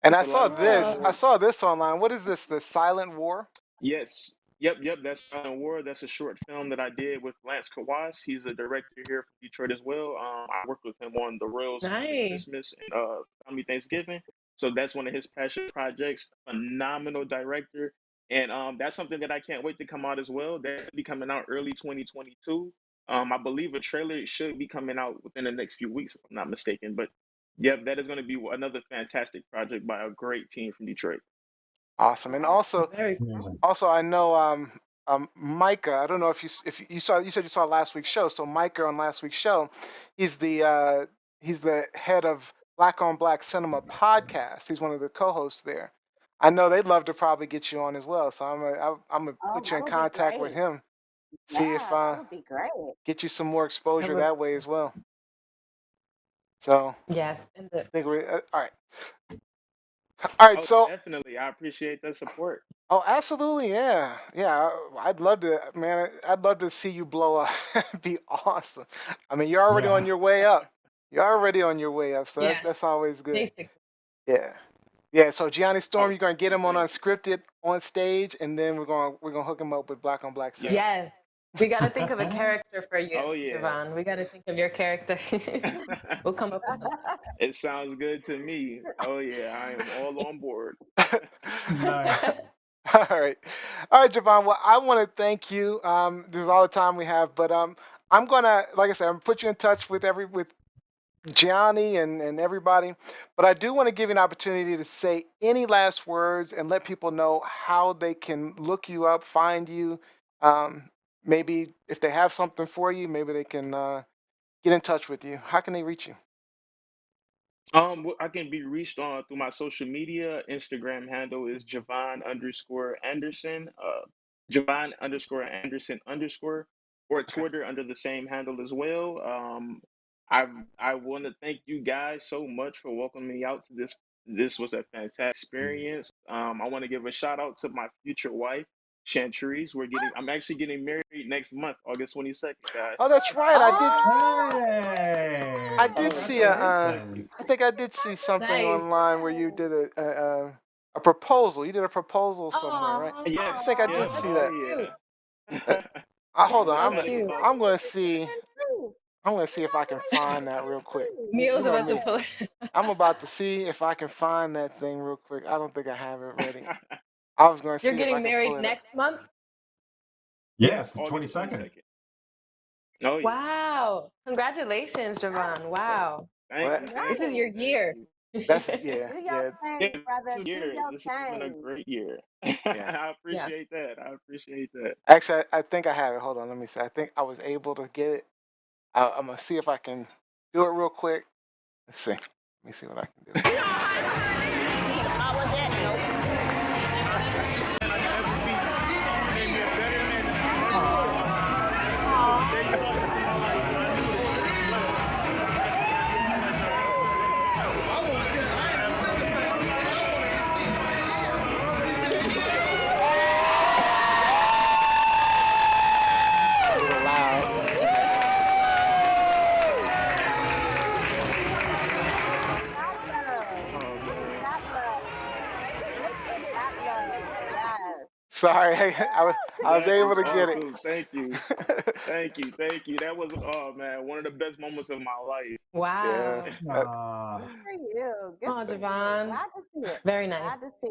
And it's I a lot saw of fun this. I Oh, for. saw this online. What is this? The Silent War? Yes, yep. That's Silent War. That's a short film that I did with Lance Kawas. He's a director here from Detroit as well. I worked with him on The Royals, Family nice. Christmas, and Family Thanksgiving. So that's one of his passion projects. Phenomenal director, and that's something that I can't wait to come out as well. That'll be coming out early 2022. I believe a trailer should be coming out within the next few weeks, if I'm not mistaken. But yep, that is going to be another fantastic project by a great team from Detroit. Awesome. And also, Very cool. Amazing. I know Micah. I don't know if you saw. You said you saw last week's show. So Micah on last week's show, he's the head of Black on Black Cinema podcast. He's one of the co-hosts there. I know they'd love to probably get you on as well. So I'm gonna Oh, put you that in would be contact with great. him. See if Yeah, that would be great. get you some more I exposure would. that way as well. So Yes. And I think we all right. All right. Oh, So definitely. I appreciate the support. oh, absolutely, yeah, yeah. I'd love to, man. I'd love to see you blow up. It'd be awesome. I mean, you're already on Yeah. your way up. You're already on your way up, so yeah, that's always good. basically. Yeah, yeah. So Gianni Storm, Oh, you're gonna get him on thank you. unscripted on stage, and then we're gonna hook him up with Black on Black Yeah. Cinema. Yes. We got to think of a character for you, Oh, yeah. Javon. We got to think of your character. We'll come up with It sounds good to me. Oh, yeah. I am all on board. something. Nice. All right, all right, Javon. Well, I want to thank you. This is all the time we have, but I'm gonna, like I said, I'm gonna put you in touch with Gianni and everybody. But I do want to give you an opportunity to say any last words and let people know how they can look you up, find you. Um, maybe if they have something for you, maybe they can get in touch with you. How can they reach you? Well, I can be reached on through my social media. Instagram handle is Javon underscore Anderson, Javon underscore Anderson underscore, or Okay. Twitter under the same handle as well. I I want to thank you guys so much for welcoming me out to this. This was a fantastic experience. I want to give a shout out to my future wife, Chantrice. I'm actually getting married next month, August 22nd, guys. Oh, that's right. I Hey, did Oh, see a. I congratulations. think I did see something Nice. online where you did a proposal. You did a proposal somewhere, right? Oh, I yes, think I yep. did that's see Oh, that. cute. yeah. Hold on. So cute. I'm going to see. Truth. I'm going to see if I can find that real quick. Mio's You know about to me. pull. I'm about to see if I can find that thing real quick. I don't think I have it ready. I was going to You're see if I getting can pull married it up. next month? Yeah, Yes, it's the August 22nd. 22nd. Oh yeah. Wow. Congratulations, Javon. Wow. Thank What? you, This thank is you, your thank year. you. That's Do your Yeah, thing, this brother. is Do year. your This has been a thing. great year. yeah. I Yeah. appreciate that. I appreciate that. Actually, I think I have it. Hold on, let me see. I think I was able to get it. I'm gonna see if I can do it real quick. Let's see. Let me see what I can do. A little loud. Oh man. That love. That love. Yes. Sorry, I was That is able to get awesome. Thank you. it. Thank you. Thank you. That was, oh man, one of the best moments of my life. Yeah. Wow. Good for you. Good Oh, for you. Javon. Glad to see it. Very nice. Glad to see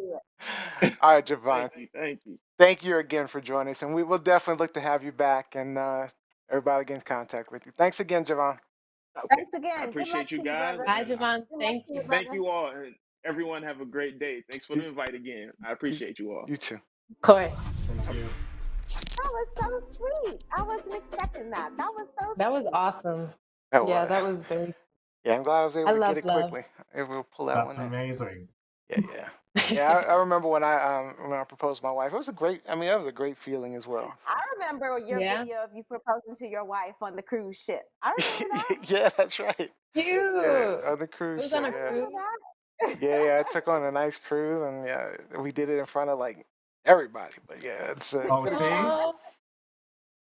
it. All right, Javon. Thank you. Thank you. Thank you again for joining us, and we will definitely look to have you back and everybody get in contact with you. Thanks again, Javon. Okay. Thanks I again. Good luck appreciate you to you, guys. brother. Bye, And Javon. Good luck Thank to you, you. thank brother. you all. And everyone have a great day. Thanks for the invite again. I You, appreciate you all. you too. Of course. Thank you. That was so sweet. I wasn't expecting that. That was so That was sweet. awesome. That Yeah, was. that was very. Yeah, I'm glad I was I able to get love it love. quickly. Able to pull that That's one in. amazing. Yeah, yeah. Yeah, I remember when I proposed to my wife. It was a great. I mean, that was a great feeling as well. I remember your Yeah. video of you proposing to your wife on the cruise ship. I remember that. Yeah, that's right. Cute. Yeah, on the It cruise was ship. on a I Yeah, remember cruise. that. yeah. I took on a nice cruise, and yeah, we did it in front of like everybody. But yeah, it's a Oh, good see? experience. Oh.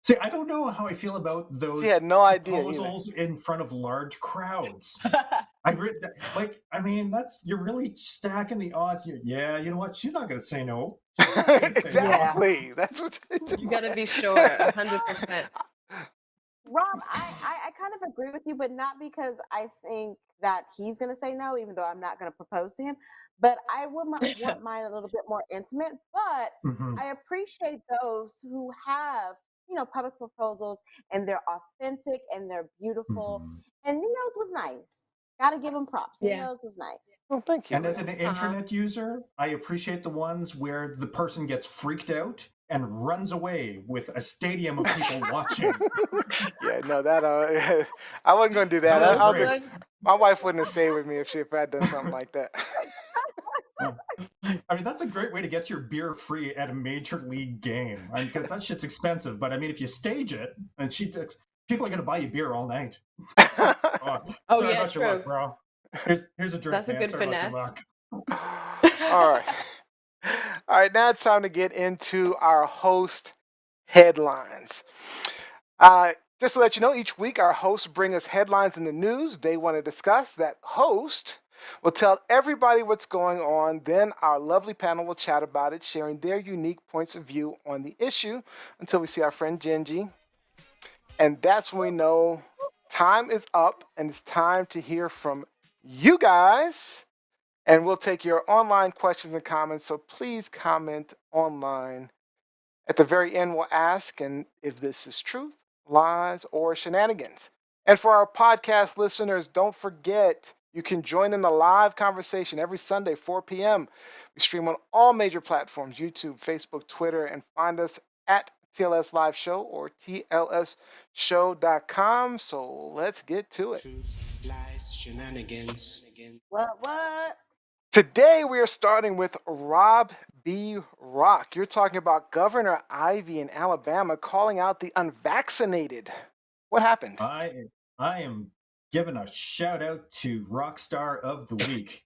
See, I don't know how I feel about She those had no idea either. proposals in front of large crowds. I mean, you're really stacking the odds here. Yeah, you know what? She's not going to say no. She's not going to say no. Exactly. That's what. You gotta be sure, 100%. Rob, I kind of agree with you, but not because I think that he's going to say no, even though I'm not going to propose to him. But I would want mine a little bit more intimate. But Mhm. I appreciate those who have, public proposals and they're authentic and they're beautiful. Mhm. And Neo's was nice. Got to give him props. Yeah. Neo's was nice. Well, thank you, And as Liz. an internet user, I appreciate the ones where the person gets freaked out and runs away with a stadium of people watching. Yeah, no, that I wasn't gonna do that. Those I are don't great. think my wife wouldn't have stayed with me if I had done something like that. I mean, that's a great way to get your beer free at a major league game. Because that shit's expensive. But I mean, if you stage it, and people are going to buy you beer all night. Oh, Oh, sorry yeah, about your luck, true. bro. Here's a drink, That's a man. good Sorry about your finesse. luck. All right. All right, now it's time to get into our host headlines. Just to let you know, each week our hosts bring us headlines in the news they want to discuss. That host will tell everybody what's going on. Then our lovely panel will chat about it, sharing their unique points of view on the issue until we see our friend Genji. And that's when we know time is up and it's time to hear from you guys. And we'll take your online questions and comments. So please comment online. At the very end, we'll ask and if this is truth, lies, or shenanigans. And for our podcast listeners, don't forget you can join in the live conversation every Sunday, 4 p.m. We stream on all major platforms, YouTube, Facebook, Twitter, and find us at TLSLiveShow or TLSShow.com. So let's get to it. Truth, lies, shenanigans. What? Today we are starting with Rob B. Rock. You're talking about Governor Ivey in Alabama calling out the unvaccinated. What happened? I am giving a shout out to Rockstar of the Week,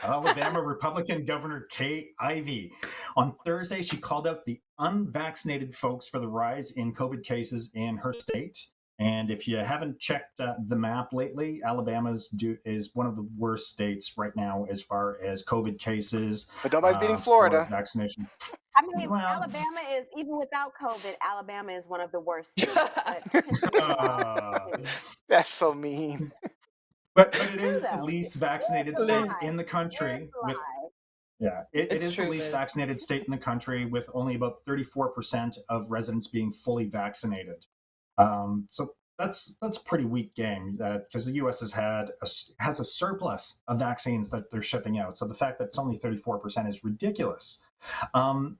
Alabama Republican Governor Kay Ivey. On Thursday, she called out the unvaccinated folks for the rise in COVID cases in her state. And if you haven't checked the map lately, Alabama is one of the worst states right now as far as COVID cases. But nobody's beating for Florida. vaccination. I mean, Well, Alabama is, even without COVID, Alabama is one of the worst states. But continue on. Continue. That's so mean. but It's it true is the though. least Where's vaccinated the state Liz, lie? in the Where's country the with lie? it it's is the true, least Liz. vaccinated state in the country with only about 34% of residents being fully vaccinated. So that's pretty weak game because the U.S. has a surplus of vaccines that they're shipping out. So the fact that it's only 34% is ridiculous. And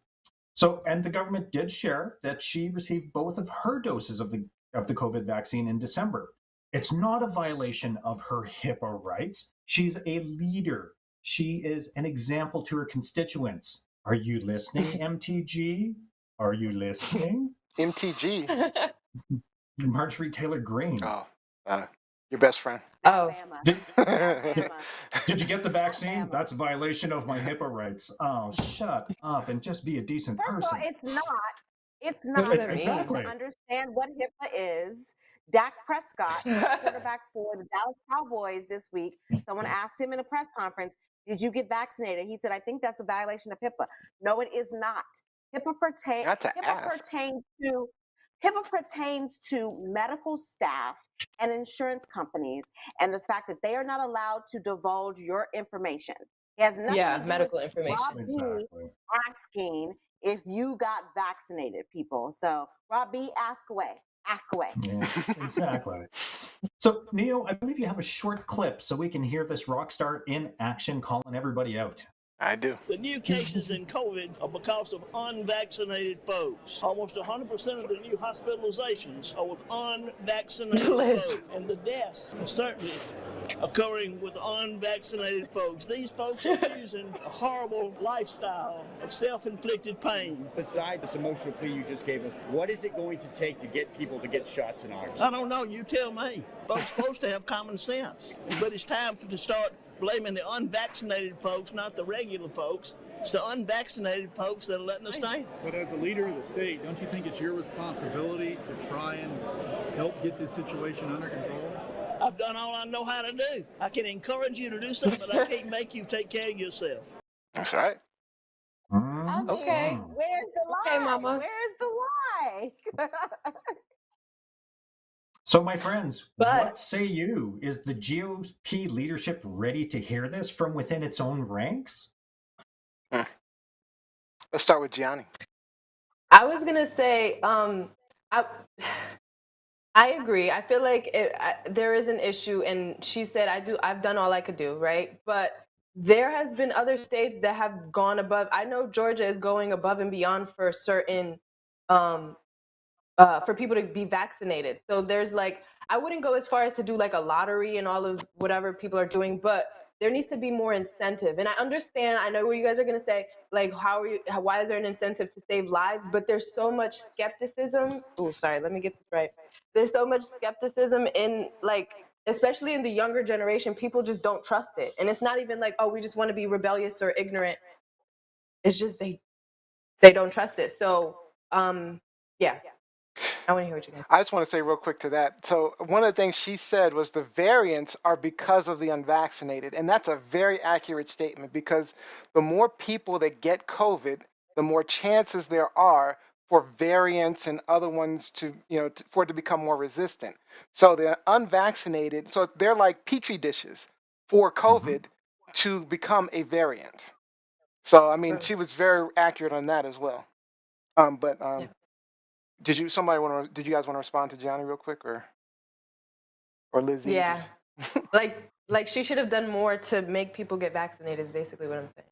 the government did share that she received both of her doses of the COVID vaccine in December. It's not a violation of her HIPAA rights. She's a leader. She is an example to her constituents. Are you listening, MTG? Are you listening? MTG. Marjorie Taylor Greene. Oh, your best friend. Oh, Alabama. Did, Alabama. did you get the vaccine? Alabama. That's a violation of my HIPAA rights. Oh, shut up and just be a decent First of all, person. it's not. It's what not. does that You need Exactly. to understand what HIPAA is. Dak Prescott, mean? quarterback for the Dallas Cowboys this week, someone asked him in a press conference, "Did you get vaccinated?" He said, "I think that's a violation of HIPAA." No, it is not. HIPAA, Not to HIPAA ask. pertains to HIPAA pertains to medical staff and insurance companies, and the fact that they are not allowed to divulge your information. It has nothing Yeah, to do medical with information. Rob B Exactly. asking if you got vaccinated, people. So, Rob B, ask away. Ask away. Yeah, exactly. So, Neo, I believe you have a short clip so we can hear this rock star in action calling everybody out. I do. The new cases in COVID are because of unvaccinated folks. Almost 100% of the new hospitalizations are with unvaccinated Liz. folks. And the deaths are certainly occurring with unvaccinated folks. These folks are choosing a horrible lifestyle of self-inflicted pain. Besides this emotional plea you just gave us, what is it going to take to get people to get shots in arms? I don't know, you tell me. Folks are supposed to have common sense. But it's time to start blaming the unvaccinated folks, not the regular folks. It's the unvaccinated folks that are letting us down. But as a leader of the state, don't you think it's your responsibility to try and help get this situation under control? I've done all I know how to do. I can encourage you to do something, but I can't make you take care of yourself. That's right. I mean, Okay. where's the lie? Okay, Mama. Where's the lie? So, my friends, But- what say you? Is the GOP leadership ready to hear this from within its own ranks? Let's start with Gianni. I was gonna say, I agree. I feel like there is an issue, and she said, I've done all I could do, right? But there has been other states that have gone above. I know Georgia is going above and beyond for certain, for people to be vaccinated. So there's like, I wouldn't go as far as to do like a lottery and all of whatever people are doing, but there needs to be more incentive. And I understand, I know what you guys are gonna say, like, why is there an incentive to save lives? But there's so much skepticism. Oh, sorry, let me get this right. There's so much skepticism in, like, especially in the younger generation, people just don't trust it. And it's not even like, oh, we just want to be rebellious or ignorant. It's just they don't trust it. So yeah, I want to hear what you guys. I just want to say real quick to that. So one of the things she said was the variants are because of the unvaccinated. And that's a very accurate statement, because the more people that get COVID, the more chances there are for variants and other ones to, for it to become more resistant. So the unvaccinated, so they're like petri dishes for COVID to become a variant. So, I mean, she was very accurate on that as well. Did you guys want to respond to Johnny real quick, or Lizzie? Yeah, like she should have done more to make people get vaccinated. Is basically what I'm saying.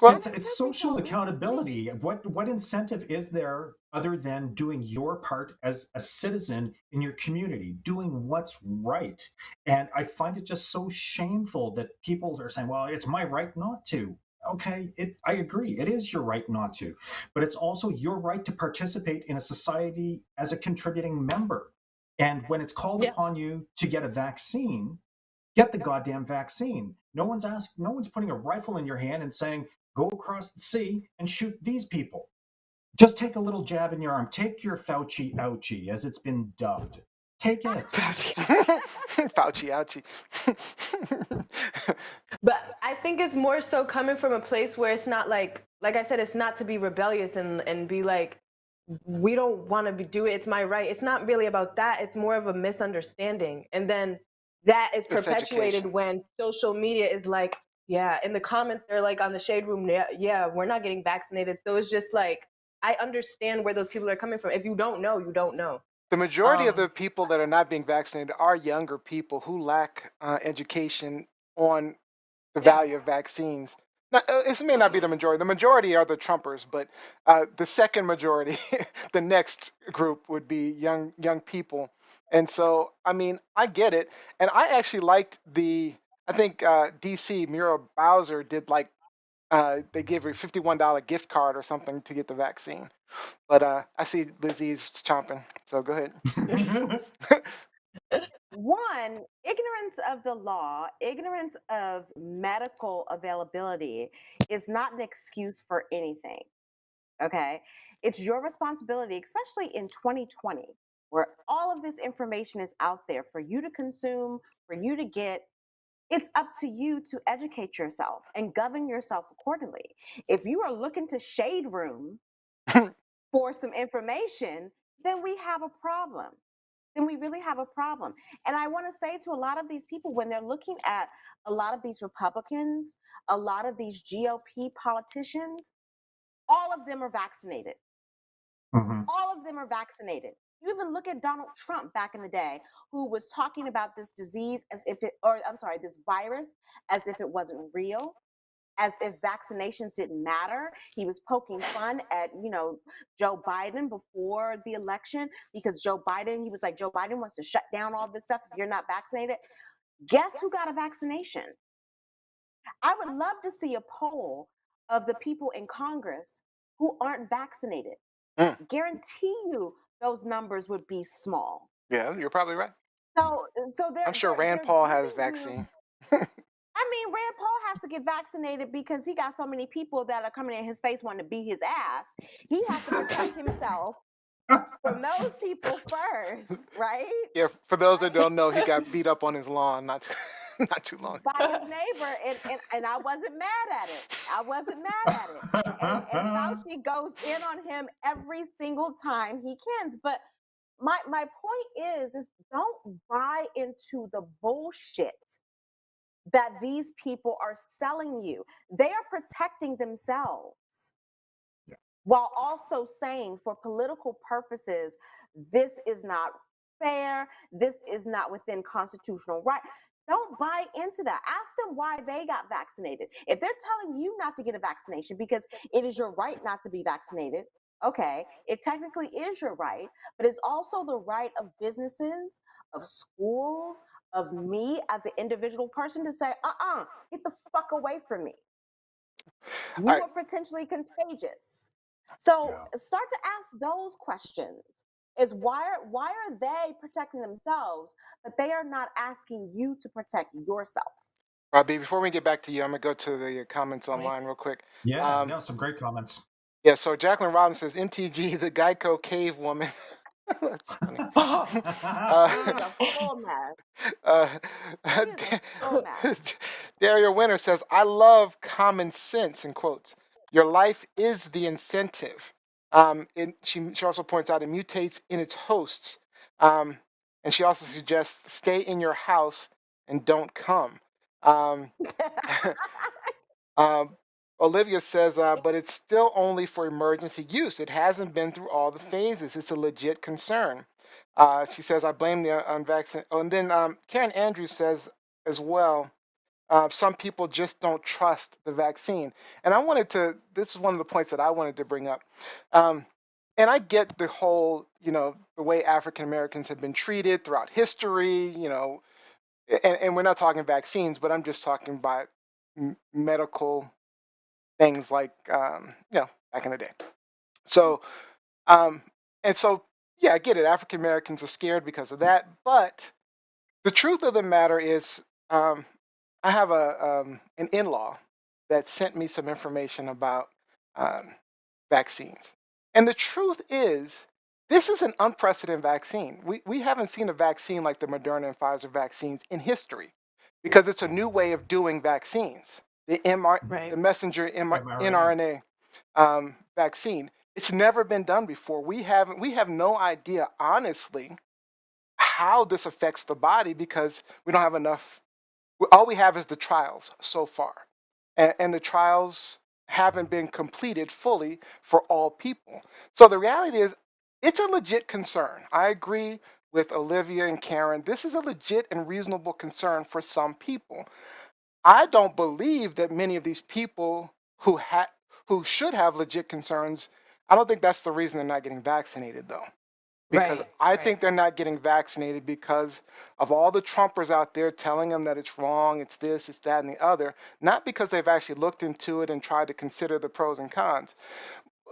Well, it's social accountability. What incentive is there other than doing your part as a citizen in your community, doing what's right? And I find it just so shameful that people are saying, well, it's my right not to. Okay, I agree. It is your right not to. But it's also your right to participate in a society as a contributing member. And when it's called upon you to get a vaccine, get the goddamn vaccine. No one's putting a rifle in your hand and saying, go across the sea and shoot these people. Just take a little jab in your arm. Take your Fauci ouchie, as it's been dubbed. Take it. Fauci, ouchie. But I think it's more so coming from a place where it's not like I said, it's not to be rebellious and be like, we don't want to do it. It's my right. It's not really about that. It's more of a misunderstanding. And then that is It's perpetuated education. when social media is like, yeah, in the comments, they're like on the shade room, yeah, we're not getting vaccinated. So it's just like, I understand where those people are coming from. If you don't know, you don't know. The majority of the people that are not being vaccinated are younger people who lack education on the value of vaccines. Now, this may not be the majority. The majority are the Trumpers, but the second majority, the next group would be young people. And so, I mean, I get it. And I actually liked I think DC, Muriel Bowser did like, they gave her a $51 gift card or something to get the vaccine. But I see Lizzie's chomping, so go ahead. One, ignorance of the law, ignorance of medical availability is not an excuse for anything. Okay. It's your responsibility, especially in 2020, where all of this information is out there for you to consume, for you to get. It's up to you to educate yourself and govern yourself accordingly. If you are looking to shade room for some information, then we have a problem. Then we really have a problem. And I want to say to a lot of these people, when they're looking at a lot of these Republicans, a lot of these GOP politicians, all of them are vaccinated. All of them are vaccinated. You even look at Donald Trump back in the day, who was talking about this disease as if it, or I'm sorry, this virus as if it wasn't real, as if vaccinations didn't matter. He was poking fun at, Joe Biden before the election because he was like, Joe Biden wants to shut down all this stuff if you're not vaccinated. Guess who got a vaccination? I would love to see a poll of the people in Congress who aren't vaccinated. Guarantee you those numbers would be small. Yeah, you're probably right. So I'm sure Rand Paul has vaccine. I mean, Rand Paul has to get vaccinated because he got so many people that are coming in his face wanting to beat his ass. He has to protect himself from those people first, right? Yeah, for those that don't know, he got beat up on his lawn not too long by his neighbor, and I wasn't mad at it. I wasn't mad at it. And Fauci goes in on him every single time he can. But my point is don't buy into the bullshit that these people are selling you. They are protecting themselves while also saying, for political purposes, this is not fair, this is not within constitutional right. Don't buy into that. Ask them why they got vaccinated. If they're telling you not to get a vaccination because it is your right not to be vaccinated, okay, it technically is your right, but it's also the right of businesses, of schools, of me as an individual person to say, get the fuck away from me. You are potentially contagious. So start to ask those questions. Is why are they protecting themselves, but they are not asking you to protect yourself? Robbie, before we get back to you, I'm gonna go to the comments online real quick. Yeah, no, some great comments. Yeah, so Jacqueline Robinson says, MTG, the Geico cave woman. That's funny. Dario Winner says, I love common sense, in quotes. Your life is the incentive. She also points out it mutates in its hosts. And she also suggests stay in your house and don't come. Olivia says, but it's still only for emergency use. It hasn't been through all the phases. It's a legit concern. She says, I blame the unvaccinated. Oh, and then Karen Andrews says as well, some people just don't trust the vaccine. And this is one of the points that I wanted to bring up. And I get the whole, the way African Americans have been treated throughout history, and we're not talking vaccines, but I'm just talking about medical things like, back in the day. So, yeah, I get it. African Americans are scared because of that. But the truth of the matter is, I have an in-law that sent me some information about vaccines. And the truth is, This is an unprecedented vaccine. We haven't seen a vaccine like the Moderna and Pfizer vaccines in history because it's a new way of doing vaccines. The Right. messenger mRNA. mRNA vaccine. It's never been done before. We have no idea, honestly, how this affects the body because we don't have enough. All we have is the trials so far, and the trials haven't been completed fully for all people. So the reality is, it's a legit concern. I agree with Olivia and Karen. This is a legit and reasonable concern for some people. I don't believe that many of these people who should have legit concerns. I don't think that's the reason they're not getting vaccinated, though, because Right. I Right. think they're not getting vaccinated because of all the Trumpers out there telling them that it's wrong, it's this, it's that, and the other, not because they've actually looked into it and tried to consider the pros and cons.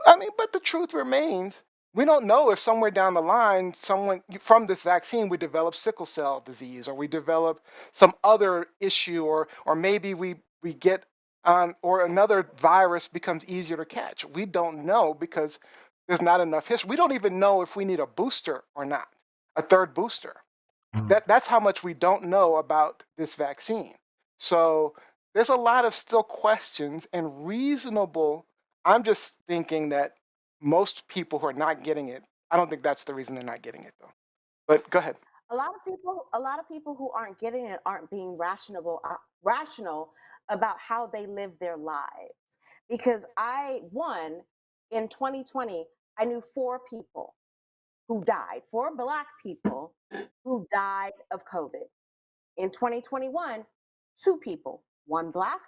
I mean, but the truth remains, we don't know if somewhere down the line, someone from this vaccine would develop sickle cell disease, or we develop some other issue, or maybe we get or another virus becomes easier to catch. We don't know because there's not enough history. We don't even know if we need a booster or not, a third booster. That's how much we don't know about this vaccine. So there's a lot of still questions and reasonable. I'm just thinking that most people who are not getting it, I don't think that's the reason they're not getting it, though. But go ahead. A lot of people who aren't getting it aren't being rational about how they live their lives. Because in 2020, I knew 4 people who died, 4 Black people who died of COVID. In 2021, 2 people, one Black,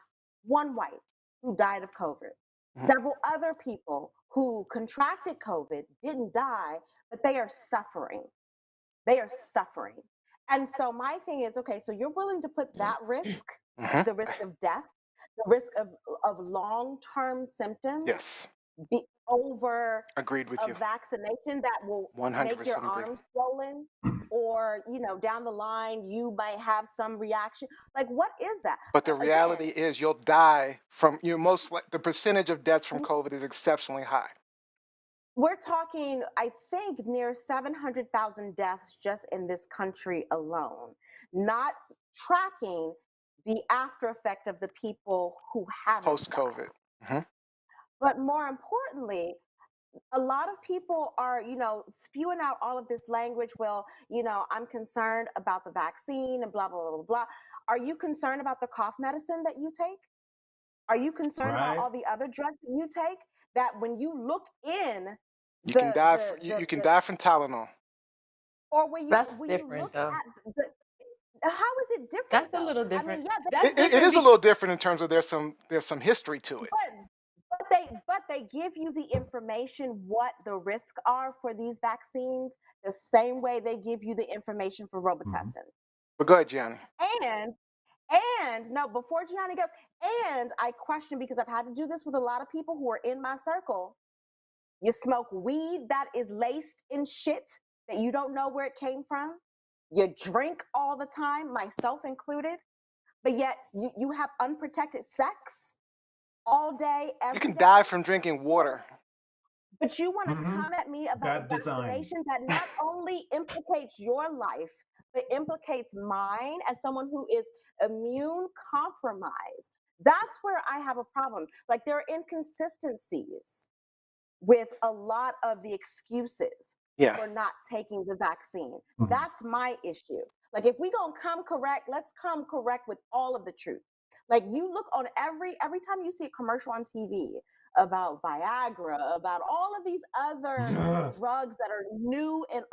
one white, who died of COVID. Several other people who contracted COVID didn't die, but they are suffering. They are suffering. And so my thing is, okay, so you're willing to put that risk, the risk of death, the risk of long-term symptoms, Yes, over agreed with a you. vaccination that will make your 100% agree. arms swollen, or down the line you might have some reaction. Like, what is that? But the reality Again, is, you'll die from the percentage of deaths from COVID is exceptionally high. we're talking, I think, near 700,000 deaths just in this country alone, not tracking the after effect of the people who haven't Post COVID. died. But more importantly, a lot of people are, spewing out all of this language. Well, I'm concerned about the vaccine and blah, blah, blah, blah, blah. Are you concerned about the cough medicine that you take? Are you concerned about Right. all the other drugs that you take? That when you look in You can die. You can the die from Tylenol. or when That's you different, look though. at how is it different That's a though? little I different. mean, yeah, That's It different. is a little different in terms of there's some history to it. but they give you the information what the risks are for these vaccines the same way they give you the information for Robitussin. But go ahead, Gianni. And no, before Gianni goes, and I question, because I've had to do this with a lot of people who are in my circle. You smoke weed that is laced in shit that you don't know where it came from. You drink all the time, myself included, but yet you have unprotected sex all day, every day. You can die from drinking water. But you want to come at me about Bad a design. vaccination that not only implicates your life, but implicates mine as someone who is immune compromised. That's where I have a problem. Like, there are inconsistencies with a lot of the excuses Yeah. for not taking the vaccine. That's my issue. Like, if we gonna come correct, let's come correct with all of the truth. Like, you look on every time you see a commercial on TV about Viagra, about all of these other drugs that are new and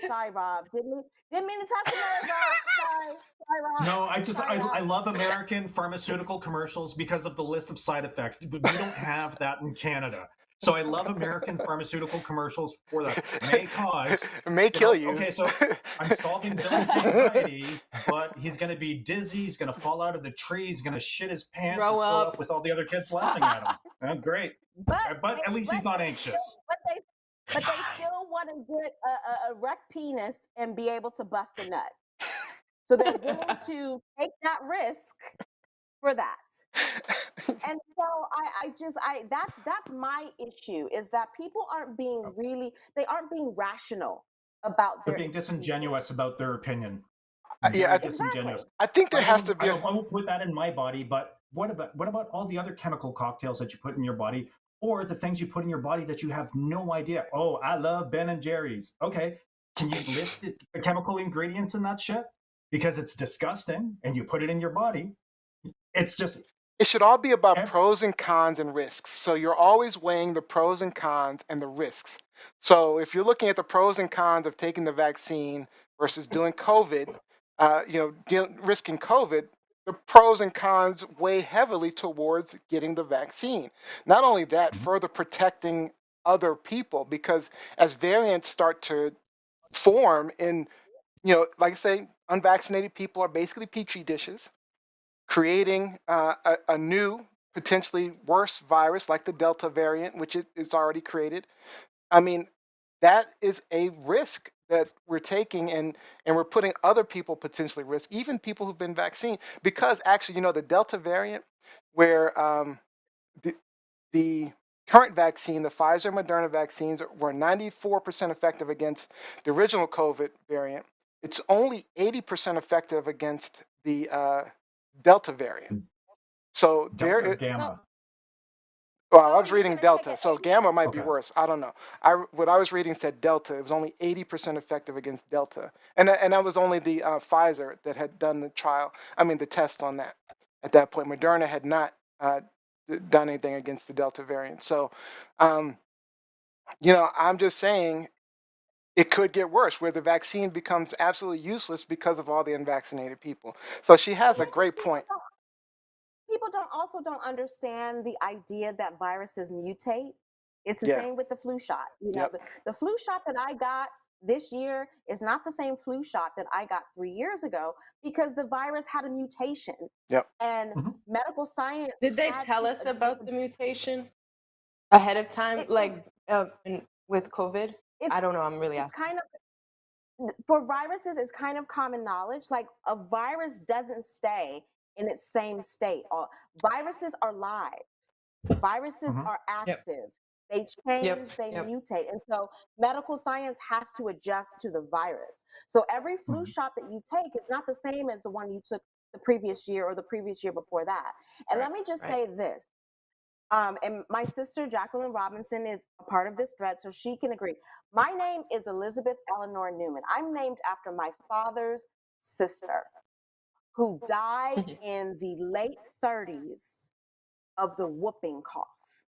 sorry, Rob, didn't mean to touch the nerve, Rob. Sorry, Rob. No, Sorry, Rob. I love American pharmaceutical commercials because of the list of side effects. We don't have that in Canada. So I love American pharmaceutical commercials for that. It may kill you. Okay, so I'm solving Billy's anxiety, but he's going to be dizzy. He's going to fall out of the tree. He's going to shit his pants Throw and throw up. up with all the other kids laughing at him. Oh, great. But at least he's not anxious. But they still want to get a wrecked penis and be able to bust a nut. So they're willing to take that risk for that. And so that's my issue, is that people aren't being they aren't being rational about They're their being excuses. disingenuous about their opinion. Yeah, Very Exactly. disingenuous. I think there has to be I won't put that in my body, but what about all the other chemical cocktails that you put in your body, or the things you put in your body that you have no idea? Oh, I love Ben and Jerry's. Okay, can you list the chemical ingredients in that shit? Because it's disgusting, and you put it in your body. It's just it should all be about pros and cons and risks. So you're always weighing the pros and cons and the risks. So if you're looking at the pros and cons of taking the vaccine versus doing COVID, risking COVID, the pros and cons weigh heavily towards getting the vaccine. Not only that, further protecting other people, because as variants start to form in, like I say, unvaccinated people are basically petri dishes creating a new, potentially worse virus like the Delta variant, which it's already created. I mean, that is a risk that we're taking, and we're putting other people potentially at risk, even people who've been vaccinated, because actually, the Delta variant, where the, the current vaccine, the Pfizer and Moderna vaccines, were 94% effective against the original COVID variant. It's only 80% effective against the Delta variant. So Delta or Gamma. Well, I was reading Delta, so Gamma might be worse. I don't know. What I was reading said Delta. It was only 80% effective against Delta, and that was only the Pfizer that had done the trial. I mean, the test on that. At that point, Moderna had not done anything against the Delta variant. So, I'm just saying it could get worse, where the vaccine becomes absolutely useless because of all the unvaccinated people. So she has a great point. People don't understand the idea that viruses mutate. It's the Yeah. same with the flu shot. Yep. The flu shot that I got this year is not the same flu shot that I got 3 years ago, because the virus had a mutation. Yep. And medical science. Did they tell us about the mutation ahead of time, with COVID? I don't know. I'm really It's asking. kind of, for viruses, it's kind of common knowledge. Like, a virus doesn't stay in its same state. Viruses are live. Viruses are active. They change, they mutate. And so medical science has to adjust to the virus. So every flu shot that you take is not the same as the one you took the previous year or the previous year before that. And let me just say this. And my sister, Jacqueline Robinson, is a part of this thread, so she can agree. My name is Elizabeth Eleanor Newman. I'm named after my father's sister, who died in the late 30s of the whooping cough.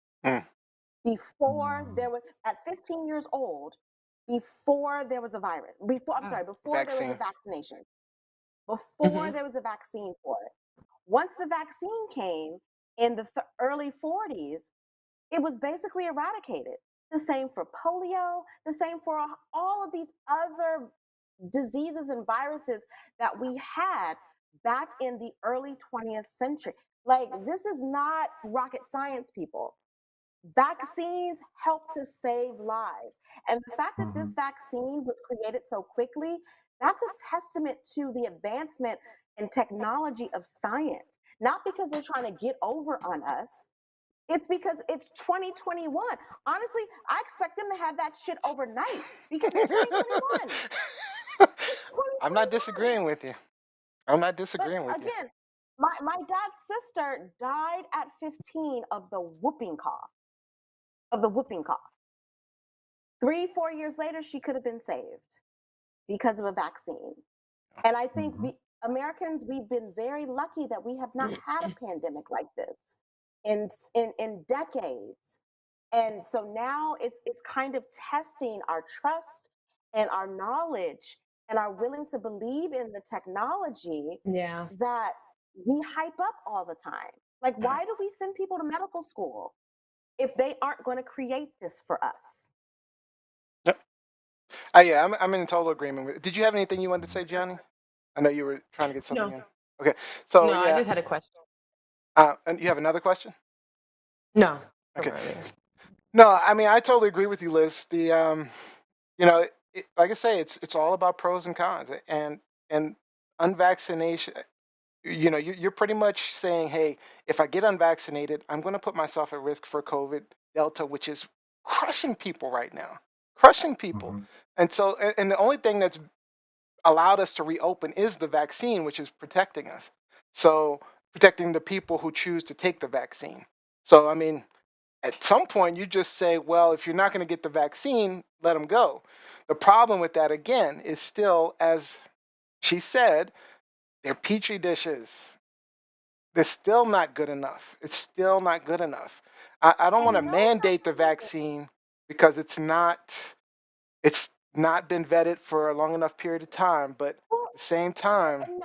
Before there was, at 15 years old, before there was a virus, before there was a vaccination, before there was a vaccine for it. Once the vaccine came in the early 40s, it was basically eradicated. The same for polio, the same for all of these other diseases and viruses that we had back in the early 20th century. Like, this is not rocket science, people. Vaccines help to save lives. And the fact that this vaccine was created so quickly, that's a testament to the advancement and technology of science. Not because they're trying to get over on us. It's because it's 2021. Honestly, I expect them to have that shit overnight, because it's 2021. I'm not disagreeing with you. I'm not disagreeing with you. Again, my dad's sister died at 15 of the whooping cough. 3-4 years later, she could have been saved because of a vaccine. And I think Americans, we've been very lucky that we have not had a pandemic like this in decades. And so now it's kind of testing our trust and our knowledge and our willing to believe in the technology that we hype up all the time. Like, why do we send people to medical school if they aren't going to create this for us? Yep. Yeah, I'm in total agreement with it. Did you have anything you wanted to say, Johnny? I know you were trying to get something in. Okay, so no, I just had a question. And you have another question? No. Okay. No, I mean, I totally agree with you, Liz. The like I say, it's all about pros and cons, and unvaccination. you're pretty much saying, hey, if I get unvaccinated, I'm going to put myself at risk for COVID Delta, which is crushing people right now, crushing people. Mhm. And so, and the only thing that's allowed us to reopen is the vaccine, which is protecting us. So, protecting the people who choose to take the vaccine. So, I mean, at some point, you just say, well, if you're not going to get the vaccine, let them go. The problem with that, again, is still, as she said, they're petri dishes. They're still not good enough. It's still not good enough. I don't want to And no mandate the vaccine. vaccine because it's not been vetted for a long enough period of time. But Well, at the same time, and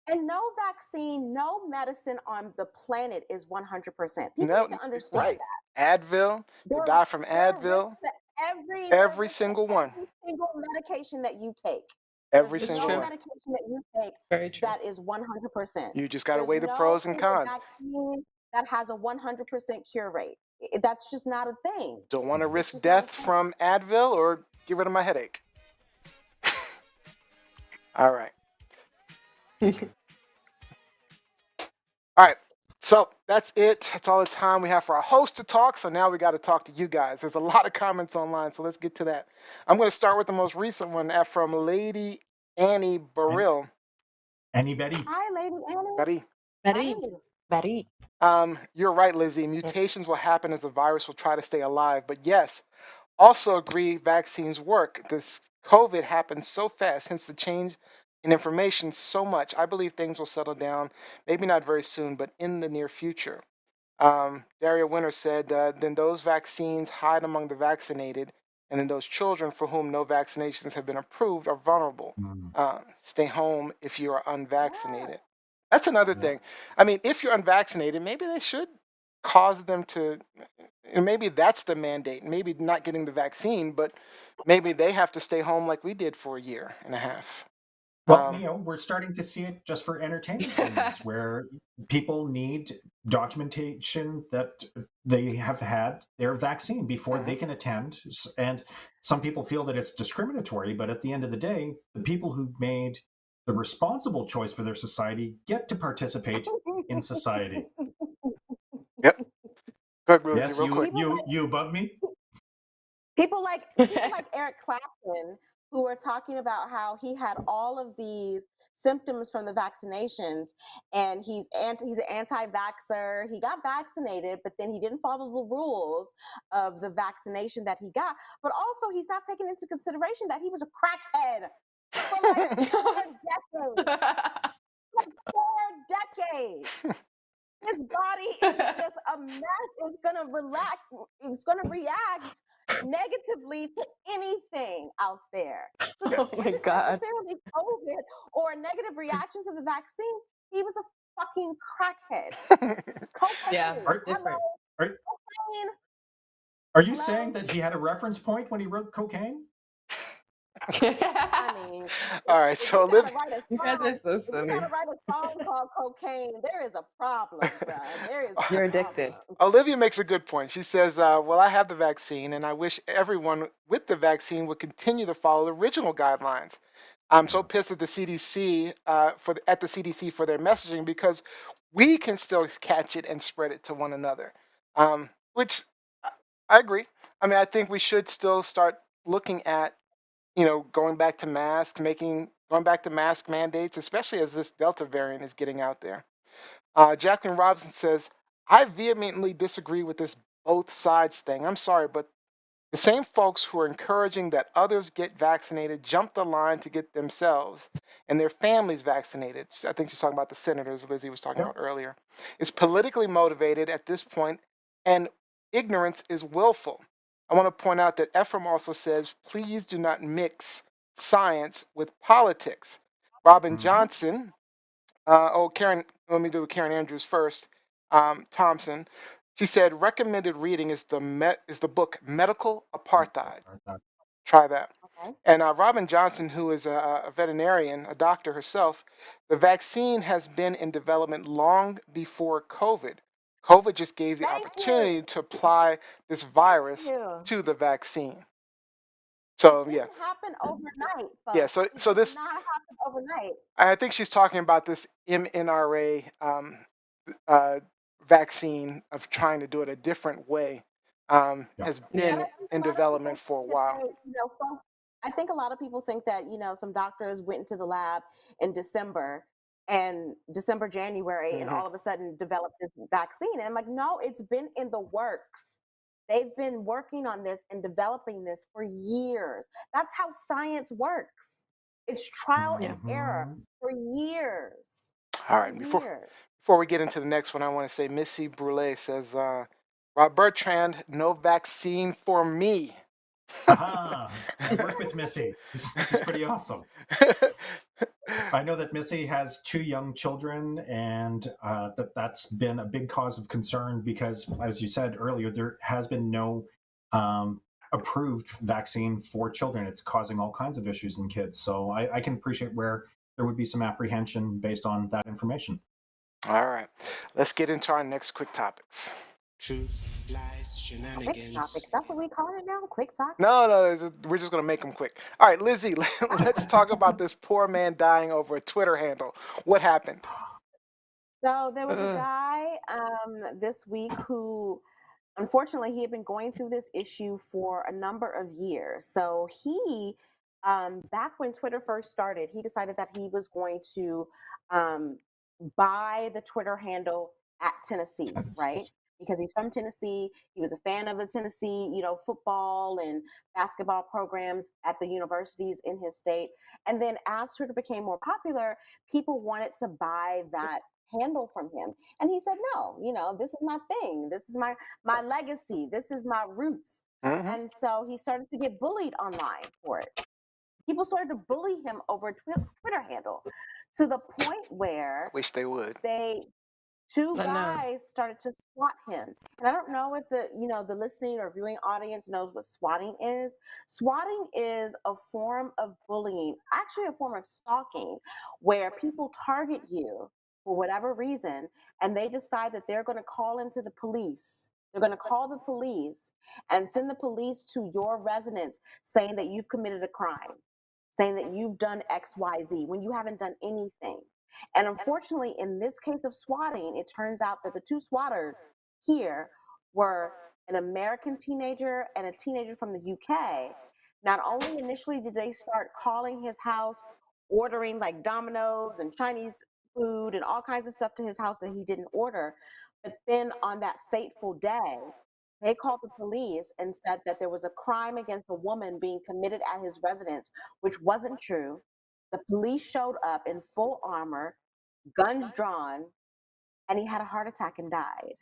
And no vaccine, no medicine on the planet is 100%. People no, need to understand right? that. Advil, you There, die from there are risks Advil, to there are every risks to single one, every single medication that you take. There's every It's single no true. one. medication that you take Very true. that is 100%. You just got to There's weigh the no pros and single cons. vaccine that has a 100% cure rate. That's just not a thing. Don't want to It's risk just not a death thing. from Advil or get rid of my headache. All right. All right. So that's it. That's all the time we have for our host to talk. So now we got to talk to you guys. There's a lot of comments online, so let's get to that. I'm going to start with the most recent one from Lady Annie And Burrill. anybody? Hi, Lady Annie. Buddy, Very, very. you're right, Lizzie. Mutations will happen as the virus will try to stay alive. But yes, also agree vaccines work. This COVID happened so fast, hence the change in information so much. I believe things will settle down, maybe not very soon, but in the near future. Daria Winter said, then those vaccines hide among the vaccinated, and then those children for whom no vaccinations have been approved are vulnerable. Mm, Stay home if you are Yeah. unvaccinated. That's another yeah. thing. I mean, if you're unvaccinated, maybe they should cause them to, and maybe that's the mandate. Maybe not getting the vaccine, but maybe they have to stay home like we did for a year and a half. Well, Um, we're starting to see it just for entertainment venues where people need documentation that they have had their vaccine before they can attend. And some people feel that it's discriminatory, but at the end of the day, the people who made the responsible choice for their society get to participate in society. yep. Good, Rosie, Yes, real quick. you above me? People like Eric Clapton, who are talking about how he had all of these symptoms from the vaccinations, and he's an anti-vaxxer. He got vaccinated, but then he didn't follow the rules of the vaccination that he got. But also, he's not taking into consideration that he was a crackhead for like 4 decades. Like 4 decades. His body is just a mess. It's gonna relax. It's gonna react negatively to anything out there. So this Oh my isn't God. necessarily COVID or a negative reaction to the vaccine. He was a fucking crackhead. Yeah, Cocaine. Are, Hello, different. are, cocaine. are you saying Hello. that he had a reference point when he wrote cocaine? I mean, All right, if so we gotta Olivia, write a You guys song, are so if we silly. gotta write a song called Cocaine, there is a problem, bruh. There is a You're problem. addicted. Olivia makes a good point. She says, well, I have the vaccine, and I wish everyone with the vaccine would continue to follow the original guidelines. I'm so pissed at the CDC at the CDC for their messaging because we can still catch it and spread it to one another. Which I agree. I mean, I think we should still start looking at going back to masks, going back to mask mandates, especially as this Delta variant is getting out there. Jacqueline Robinson says, I vehemently disagree with this both sides thing. I'm sorry, but the same folks who are encouraging that others get vaccinated jump the line to get themselves and their families vaccinated. I think she's talking about the senators Lizzie was talking Yep. about earlier. Is politically motivated at this point, and ignorance is willful. I want to point out that Ephraim also says, please do not mix science with politics. Robin Mhm. Johnson, Karen, let me do Karen Andrews first. Thompson, she said recommended reading is the book Medical Apartheid. Try that. Okay. And Robin Johnson, who is a veterinarian, a doctor herself, the vaccine has been in development long before COVID. COVID just gave the Thank opportunity you. to apply this virus You. to the vaccine. So It yeah, didn't happen overnight, yeah. folks. So It did this, not happen overnight. I think she's talking about this mNRA uh, vaccine of trying to do it a different way. Yeah. Has But Yeah. been I think a in lot of people development for a think that while. folks, I think a lot of people think that, some doctors went into the lab in January, and Hmm. all of a sudden developed this vaccine. And I'm like, no, it's been in the works. They've been working on this and developing this for years. That's how science works. It's trial and Yeah. error Mhm. for years. All For right, years. before we get into the next one, I want to say Missy Brule says, Rob Bertrand, no vaccine for me. Aha! I work with Missy. She's pretty awesome. I know that Missy has 2 young children, and that's been a big cause of concern because, as you said earlier, there has been no approved vaccine for children. It's causing all kinds of issues in kids. So I can appreciate where there would be some apprehension based on that information. All right, let's get into our next quick topics. Truth, lies, Quick shenanigans. topics. That's what we call it now. Quick topics. No, we're just gonna make them quick. All right, Lizzie, let's talk about this poor man dying over a Twitter handle. What happened? So there was a Ugh. guy this week who, unfortunately, he had been going through this issue for a number of years. So he, back when Twitter first started, he decided that he was going to um, buy the Twitter handle at Tennessee, right? Because he's from Tennessee. He was a fan of the Tennessee, football and basketball programs at the universities in his state. And then as Twitter became more popular, people wanted to buy that handle from him. And he said, no, this is my thing. This is my legacy. This is my roots. Hmm. And so he started to get bullied online for it. People started to bully him over a Twitter handle, to the point I where wish they would. they two I know. guys started to swat him. And I don't know if the listening or viewing audience knows what swatting is. Swatting is a form of bullying, actually a form of stalking, where people target you for whatever reason, and they decide that they're going to call into the police. They're going to call the police and send the police to your residence saying that you've committed a crime, saying that you've done XYZ when you haven't done anything. And unfortunately, in this case of swatting, it turns out that the two swatters here were an American teenager and a teenager from the UK. Not only initially did they start calling his house, ordering like Domino's and Chinese food and all kinds of stuff to his house that he didn't order, but then on that fateful day, they called the police and said that there was a crime against a woman being committed at his residence, which wasn't true. The police showed up in full armor, guns drawn, and he had a heart attack and died.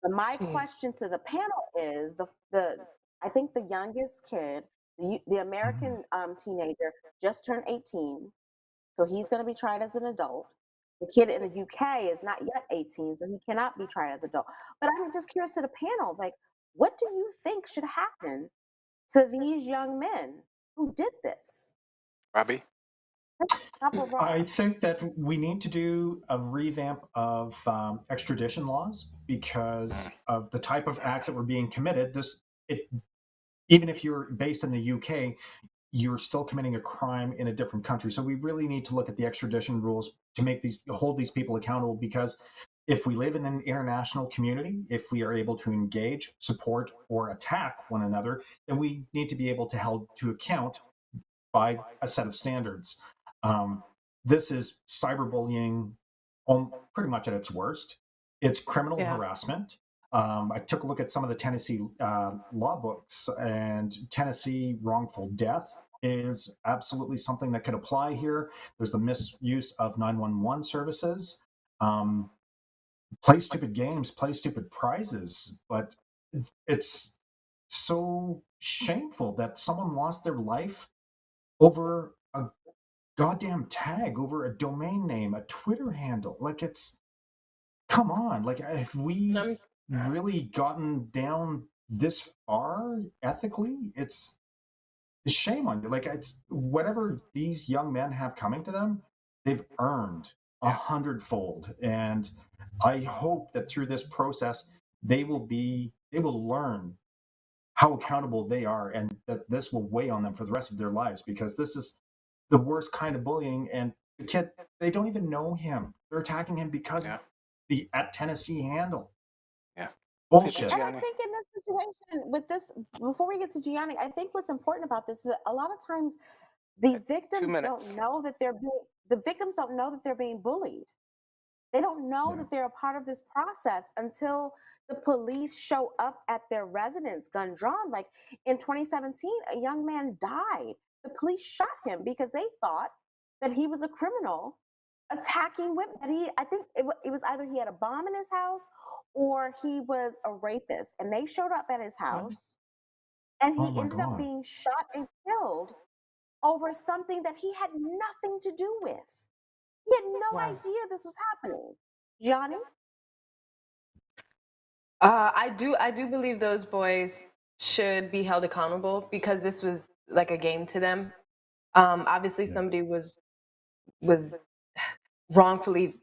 But my Jeez. question to the panel is the I think the youngest kid, the Mhm. American teenager, just turned 18, so he's going to be tried as an adult. The kid in the UK is not yet 18, so he cannot be tried as an adult. But I'm just curious to the panel, like, what do you think should happen to these young men who did this? Robbie? Top of I Rob. think that we need to do a revamp of extradition laws because of the type of acts that were being committed. Even if you're based in the UK, you're still committing a crime in a different country. So we really need to look at the extradition rules to hold these people accountable. Because if we live in an international community, if we are able to engage, support, or attack one another, then we need to be able to held to account by a set of standards. Um, this is cyberbullying pretty much at its worst. It's criminal Yeah. harassment. I took a look at some of the Tennessee law books, and Tennessee wrongful death is absolutely something that could apply here. There's the misuse of 911 services. Um, Play stupid games, play stupid prizes, but it's so shameful that someone lost their life over a goddamn tag, over a domain name, a Twitter handle. Like, it's, come on. Like, have we Um, really gotten down this far ethically? It's shame on you. Like, it's whatever these young men have coming to them, they've earned a Yeah. hundredfold. And I hope that through this process, they will learn how accountable they are, and that this will weigh on them for the rest of their lives, because this is the worst kind of bullying. And the kid, they don't even know him. They're attacking him because of the at Tennessee handle. Yeah. Bullshit. And I think in this situation with this, before we get to Gianni, I think what's important about this is that a lot of times the victims don't know that the victims don't know that they're being bullied. They don't know that they're a part of this process until the police show up at their residence, gun drawn. Like in 2017, a young man died. The police shot him because they thought that he was a criminal attacking women. That I think it was either he had a bomb in his house or he was a rapist. And they showed up at his house, and he ended up being shot and killed over something that he had nothing to do with. He had no idea this was happening. Gianni? I do believe those boys should be held accountable because this was like a game to them. Obviously, somebody was wrongfully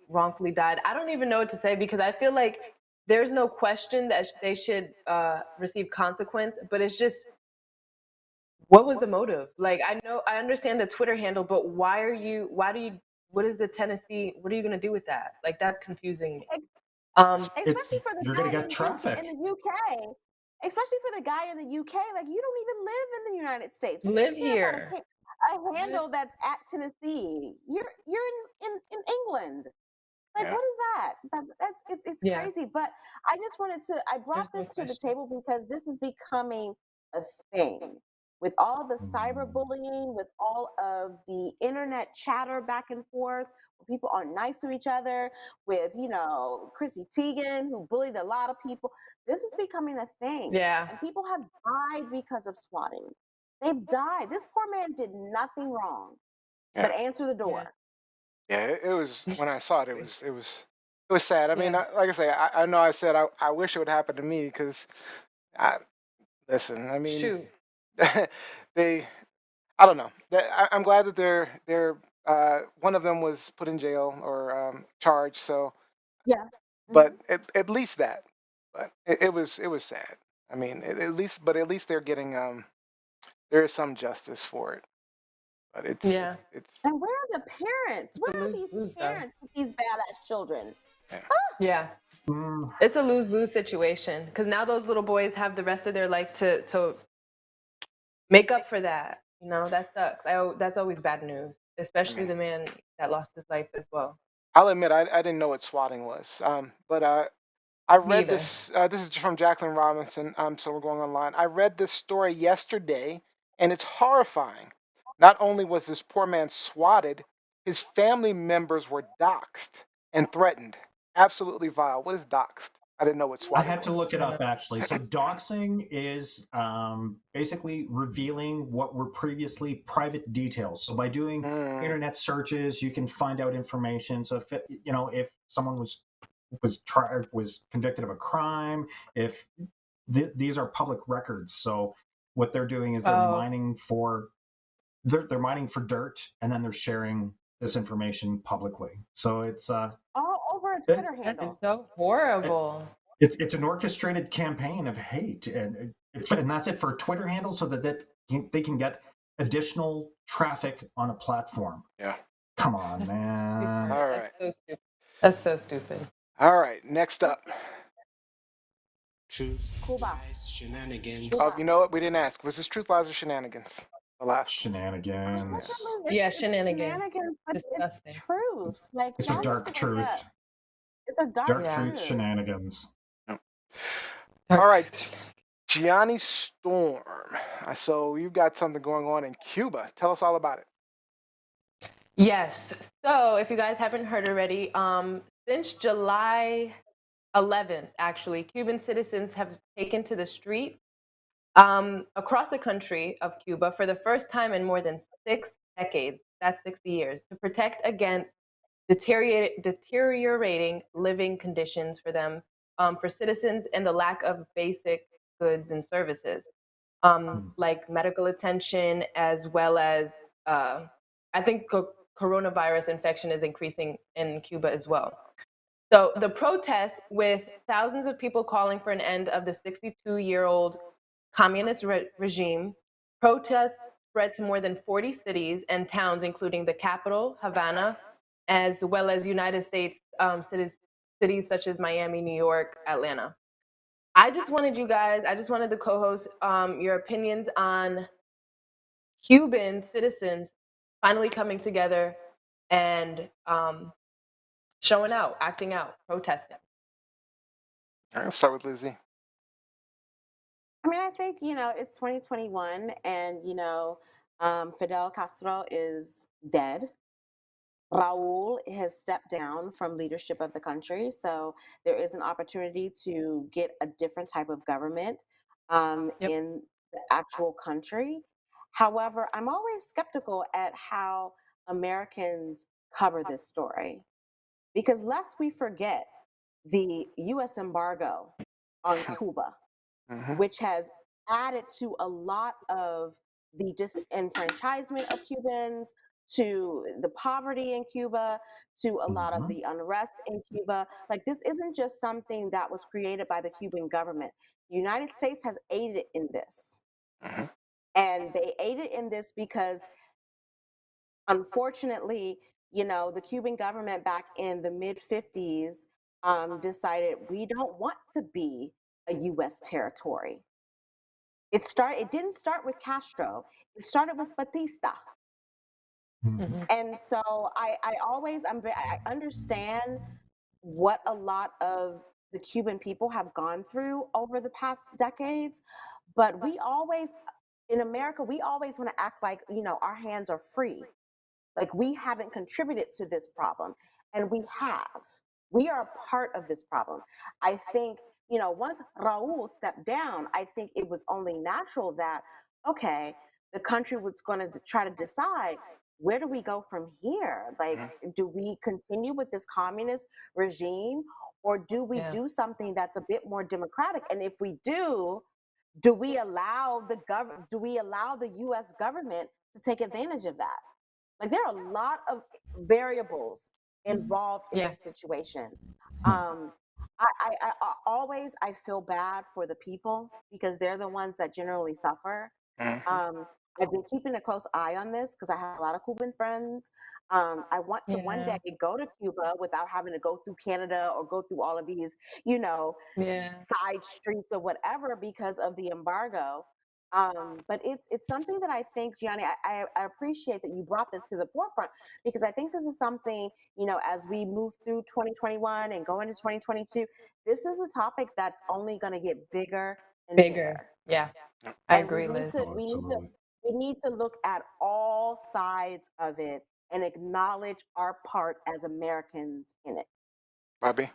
died. I don't even know what to say because I feel like there's no question that they should receive consequence, but it's just, what was the motive? Like, I understand the Twitter handle, but what is the Tennessee, what are you going to do with that? Like, that's confusing me. Especially for the You're guy going to get traffic. in the UK. Especially for the guy in the UK, like you don't even live in the United States. What Live do you care about here. a handle that's at Tennessee? You're in England. Like what is that? It's Yeah. crazy. But I brought There's this no to the question. table because this is becoming a thing. With all the cyberbullying, with all of the internet chatter back and forth, where people aren't nice to each other, with Chrissy Teigen who bullied a lot of people. This is becoming a thing. Yeah. And people have died because of swatting. They've died. This poor man did nothing wrong but answer the door. Yeah, it was, when I saw it, it was sad. I mean, like I say, I know I said I wish it would happen to me because listen, I mean, Shoot. I don't know. I'm glad that they're one of them was put in jail or charged. So, yeah. But at least that. But it was sad. I mean, at least they're getting there is some justice for it. But it's and where are the parents? Where are these parents with these badass children? Yeah. It's a lose-lose situation because now those little boys have the rest of their life to make up for that. That sucks. That's always bad news, especially the man that lost his life as well. I'll admit I didn't know what swatting was. But I Me read either. this. This is from Jacqueline Robinson. So we're going online. I read this story yesterday, and it's horrifying. Not only was this poor man swatted, his family members were doxxed and threatened. Absolutely vile. What is doxxed? I didn't know what swatting I had to was. look it up actually. So doxing is basically revealing what were previously private details. So by doing internet searches, you can find out information. So if someone was convicted of a crime, if these are public records, so what they're doing is they're mining for dirt, and then they're sharing this information publicly. So it's all over a Twitter handle. It's so horrible. It's an orchestrated campaign of hate, and that's it for a Twitter handle, so that they can get additional traffic on a platform. Yeah. Come on, man. All right. That's so stupid. All right. Next up. Truth, Kuba. lies, shenanigans. Oh, you know what? We didn't ask. Was this truth, lies, or shenanigans? The last Shenanigans. Yeah, shenanigans. Shenanigans, but Disgusting. it's truth. Like It's a y'all dark need to wake truth. up. It's a Dark truth shenanigans. All right, Gianni Storm. So you've got something going on in Cuba. Tell us all about it. Yes. So if you guys haven't heard already, since July 11th, actually, Cuban citizens have taken to the street across the country of Cuba for the first time in more than 6 decades. That's 60 years, to protect against deteriorating living conditions for them, for citizens, and the lack of basic goods and services, like medical attention, as well as I think coronavirus infection is increasing in Cuba as well. So the protest, with thousands of people calling for an end of the 62-year-old communist regime. Protests spread to more than 40 cities and towns, including the capital, Havana, as well as United States cities such as Miami, New York, Atlanta. I just wanted the co-hosts, your opinions on Cuban citizens finally coming together and showing out, acting out, protesting. All right, let's start with Lizzie. I mean, I think, it's 2021 and, Fidel Castro is dead. Raul has stepped down from leadership of the country. So there is an opportunity to get a different type of government Yep. in the actual country. However, I'm always skeptical at how Americans cover this story because lest we forget the US embargo on Cuba, which has added to a lot of the disenfranchisement of Cubans, to the poverty in Cuba, to a lot of the unrest in Cuba. Like, this isn't just something that was created by the Cuban government. The United States has aided in this. And they aided in this because, unfortunately, the Cuban government back in the mid 50s decided we don't want to be a US territory. It didn't start with Castro. It started with Batista. And so I understand what a lot of the Cuban people have gone through over the past decades, but in America, we always want to act like, our hands are free. Like we haven't contributed to this problem, and we have. We are a part of this problem. I think, once Raul stepped down, I think it was only natural that, okay, the country was going to try to decide, where do we go from here? Like, do we continue with this communist regime, or do we do something that's a bit more democratic? And if we do we allow the US government to take advantage of that? Like, there are a lot of variables involved in this situation. I feel bad for the people because they're the ones that generally suffer. I've been keeping a close eye on this because I have a lot of Cuban friends. I want to one day go to Cuba without having to go through Canada or go through all of these, side streets or whatever because of the embargo. But it's something that I think, Gianni, I appreciate that you brought this to the forefront because I think this is something, as we move through 2021 and go into 2022, this is a topic that's only going to get bigger and bigger. Yeah, I And agree, Liz. we need to look at all sides of it and acknowledge our part as Americans in it. Bobby?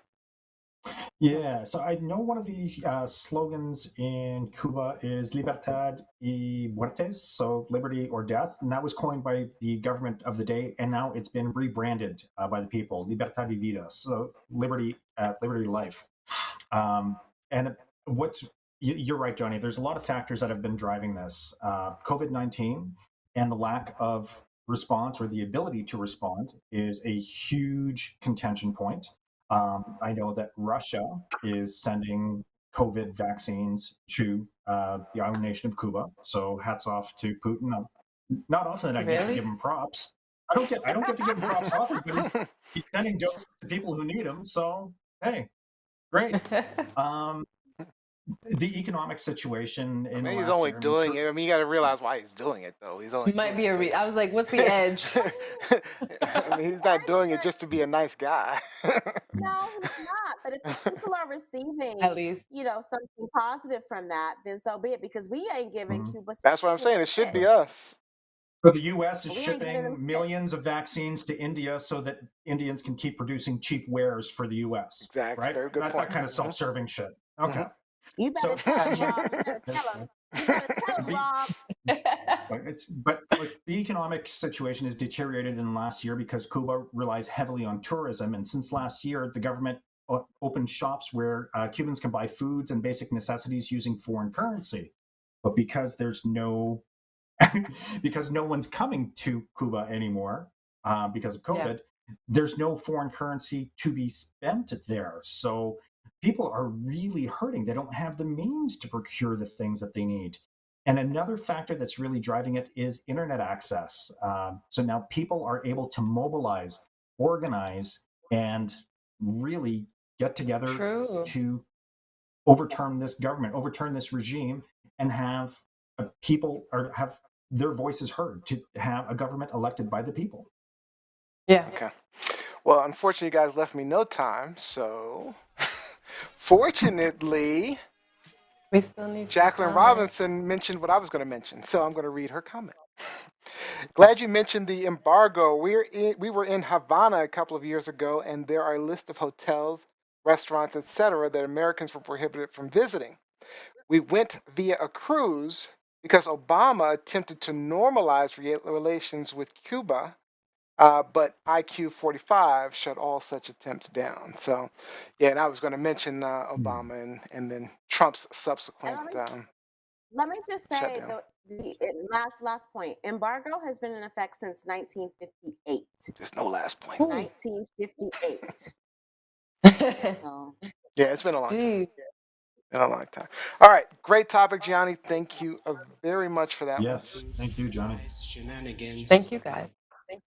Yeah, so I know one of the slogans in Cuba is Libertad y Muertes, so liberty or death, and that was coined by the government of the day, and now it's been rebranded by the people, Libertad y Vida, so liberty, life. And you're right, Johnny, there's a lot of factors that have been driving this. COVID-19 and the lack of response or the ability to respond is a huge contention point. I know that Russia is sending COVID vaccines to the island nation of Cuba. So hats off to Putin. Not often that I get to give him props. I don't get to give him props often, but he's sending doses to people who need them. So hey, great. The economic situation in he's only doing it. I mean, you got to realize why he's doing it, though. He's only might be I was like, what's the edge? I mean, he's not doing it just to be a nice guy. No, he's not. But if people are receiving, at least, something positive from that, then so be it. Because we ain't giving Cuba. That's what I'm saying. It should be us. But the U.S. is shipping millions of vaccines to India so that Indians can keep producing cheap wares for the U.S. Exactly. Right? Very good point. That kind of self-serving shit. Okay. You better tell him, Rob. You better tell him. You better tell him, Rob. But the economic situation has deteriorated in the last year because Cuba relies heavily on tourism. And since last year, the government opened shops where Cubans can buy foods and basic necessities using foreign currency. But because there's because no one's coming to Cuba anymore because of COVID, there's no foreign currency to be spent there. So people are really hurting. They don't have the means to procure the things that they need. And another factor that's really driving it is internet access. So now people are able to mobilize, organize, and really get together True. to overturn this government, overturn this regime, and have people or have their voices heard, to have a government elected by the people. Yeah. Okay. Well, unfortunately, you guys left me no time, so fortunately, We still need Jacqueline some Robinson mentioned what I was going to mention, so I'm going to read her comment. Glad you mentioned the embargo. We were in Havana a couple of years ago, and there are a list of hotels, restaurants, etc., that Americans were prohibited from visiting. We went via a cruise because Obama attempted to normalize relations with Cuba, but IQ 45 shut all such attempts down. So, yeah, and I was going to mention Obama and then Trump's subsequent. Let me just say Shutdown. last point. Embargo has been in effect since 1958. There's no last point. 1958. So, Yeah, it's been a long time. Jeez. Been a long time. All right, great topic, Gianni. Thank you very much for that Yes, thank you, Johnny. Shenanigans. Thank you, guys. one.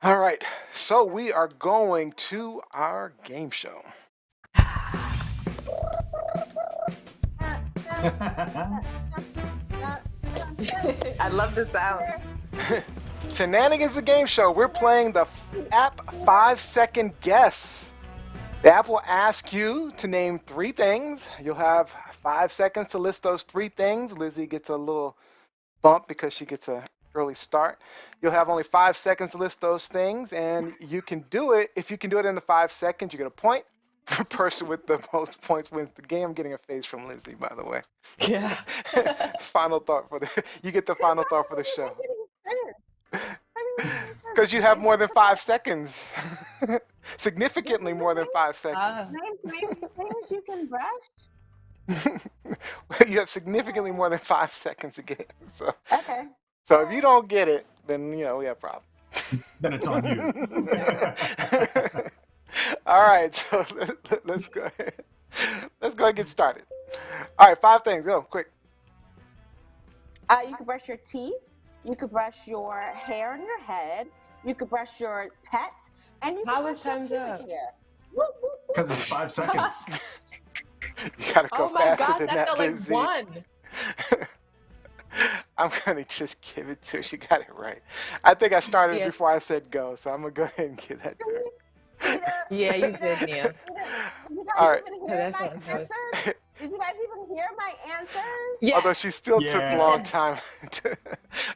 All right, so we are going to our game show. I love the sound. Shenanigans the game show. We're playing the app 5-second guess. The app will ask you to name 3 things. You'll have 5 seconds to list those 3 things. Lizzie gets a little bump because she gets an early start. You'll have only 5 seconds to list those things, and you can do it. If you can do it in the 5 seconds, you get a point. The person with the most points wins the game. I'm getting a face from Lizzie, by the way. Yeah. Final thought for you get the final thought for the show. Because you have more than 5 seconds. Significantly more than 5 seconds. name 3 things you can brush. You have significantly more than 5 seconds to get it. So, Okay. so if you don't get it, then we have a problem. Then it's on you. All right, so let's go ahead. Let's go ahead and get started. All right, 5 things. Go quick. You can brush your teeth. You could brush your hair on your head. You could brush your pet, and you How can is brush your time's pubic up? hair. Because it's 5 seconds. You gotta go Oh my faster gosh, than that that, felt like Lizzie. 1. I'm gonna just give it to her. She got it right. I think I started Yes. before I said go, so I'm gonna go ahead and give that to her. Yeah, you did, Nia. Did you guys All right. even Oh, hear that my felt good. answers? Did you guys even hear my answers? Yeah. Although she still took a Yeah. long time.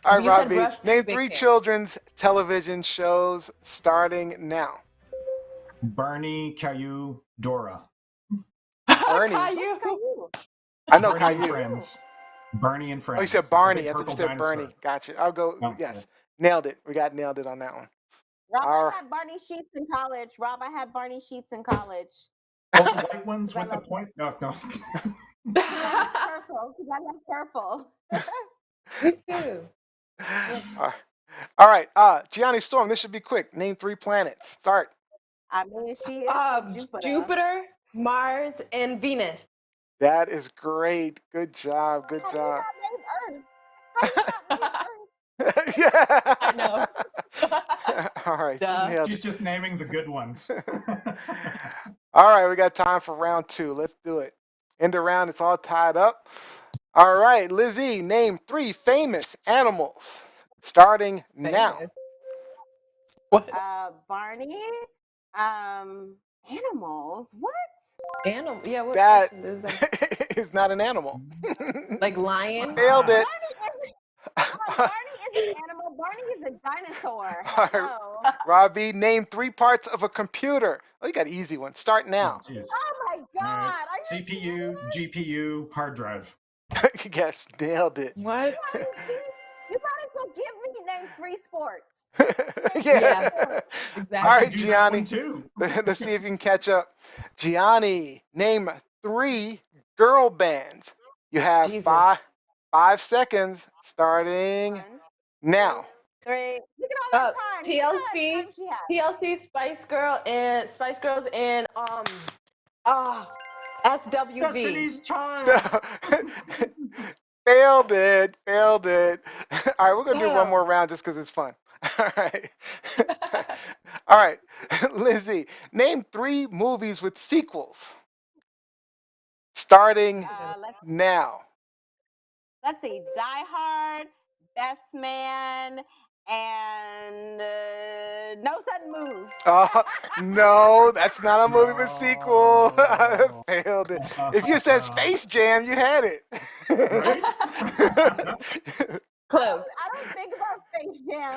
All right, You said Robbie, brush name pubic 3 hair. children's television shows starting now. Barney, Caillou, Dora. Barney. Caillou. What's Caillou? I know Barney and Caillou. Friends. Barney and Friends. Oh, you said The Barney. big I thought you purple said dinosaur. Bernie. Gotcha. I'll go. Oh, Yes. Nailed it. We got nailed it on that one. Rob, Our- I had Barney Sheets in college. Rob, I had Barney Sheets in college. Oh, the white ones with the point? No. You gotta have purple. You gotta have purple. Me too. All right. Gianni Storm, this should be quick. Name 3 planets. Start. I mean, she is from Jupiter. Jupiter, Mars, and Venus. That is great. Good job. Good How do job. you not name Earth? How do you not name Earth? Yeah. I know. All right. Duh. Nailed She's it. just naming the good ones. All right. We got time for round 2. Let's do it. End of round. It's all tied up. All right. Lizzie, name 3 famous animals. Starting now. Famous. What? Barney. Animals. What? Animal? Yeah, what That question is that? is not an animal. Like lion? Nailed it. Barney is an animal. Barney is a dinosaur. All right. Hello. Robbie, name 3 parts of a computer. Oh, you got an easy one. Start now. Oh, jeez. Oh my God. All right. Are you CPU, GPU, hard drive. Yes, nailed it. What? You might as well give me name 3 sports. Yeah. Exactly. All right, Do that Gianni. one too. Let's see if you can catch up. Gianni, name 3 girl bands. You have Jesus. 5 seconds starting 1, now. 3. Look at all that time. Look at all that TLC, time she has. TLC, Spice Girls, and SWV. Destiny's Child. Failed it. Failed it. All right, we're going to do one Damn. more round just because it's fun. All right. All right. Lizzie, name 3 movies with sequels starting now. Let's see. Die Hard, Best Man, and No Sudden Move. No, that's not a movie with sequel. No. Failed it. If you said Space Jam, you had it. Right? Close. I don't think about Space Jam.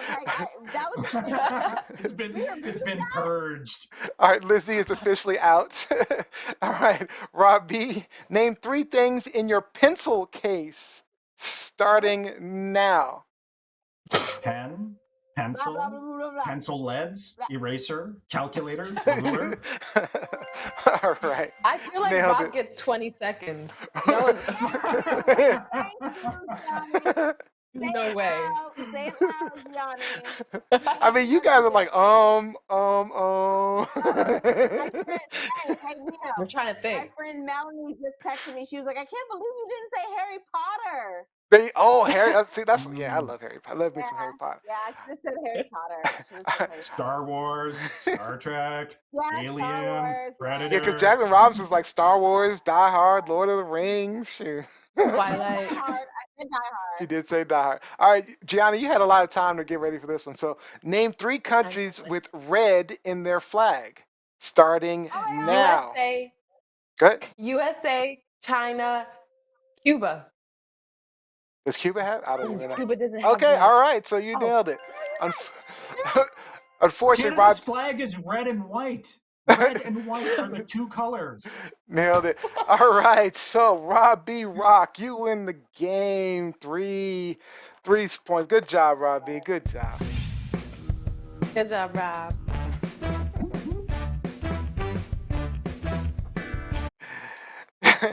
That was It's been purged. All right, Lizzie is officially out. All right, Rob B, name 3 things in your pencil case starting now. Pen, pencil, Blah, blah, blah, blah, blah. pencil leads, eraser, calculator, ruler. All right. I feel like Nailed Rob it. gets 20 seconds. No, Thank you, Johnny. no way. Say it loud, Johnny. I mean, you guys are like, My friend, hey, Nino. We're trying to My think. friend Melanie just texted me. She was like, I can't believe you didn't say Harry Potter. Harry. See, I love Harry Potter. I love me some Harry Potter. Yeah, I just said Harry Potter. She just said Harry Potter. Star Wars, Star Trek, Yeah, Alien, Star Wars, Predator. Yeah, because Jasmine Robinson's like Star Wars, Die Hard, Lord of the Rings. Shoot. Twilight. Die Hard. I said Die Hard. She did say Die Hard. All right, Gianna, you had a lot of time to get ready for this one. So name 3 countries with red in their flag starting now. USA, Good. USA, China, Cuba. Does Cuba have? I don't even know. Cuba doesn't have Okay, one. all right. So you nailed it. Unfortunately, Rob Canada's flag is red and white. Red and white are the 2 colors. nailed it. All right. So Rob B. Rock, you win the game. 3 points. Good job, Rob B. Good job. Good job, Rob.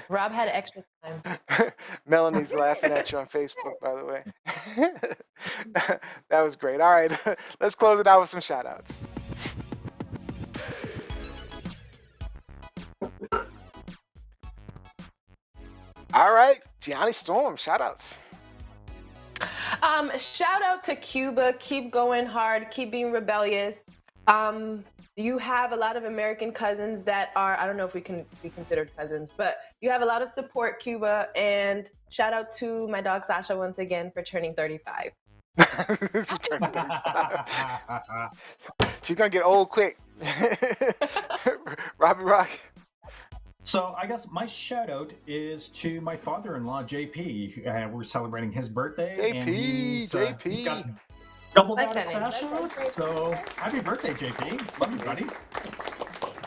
Rob had extra time. Melanie's laughing at you on Facebook, by the way. That was great. All right. Let's close it out with some shout outs. All right. Gianni Storm, shout outs. Shout out to Cuba. Keep going hard. Keep being rebellious. You have a lot of American cousins that are, I don't know if we can be considered cousins, but you have a lot of support, Cuba. And shout out to my dog Sasha once again for turning 35. She's going to get old quick. Robbie Rock. So I guess my shout out is to my father-in-law, JP. We're celebrating his birthday. And he's got double that as Sasha. So happy birthday, JP. Love you, buddy.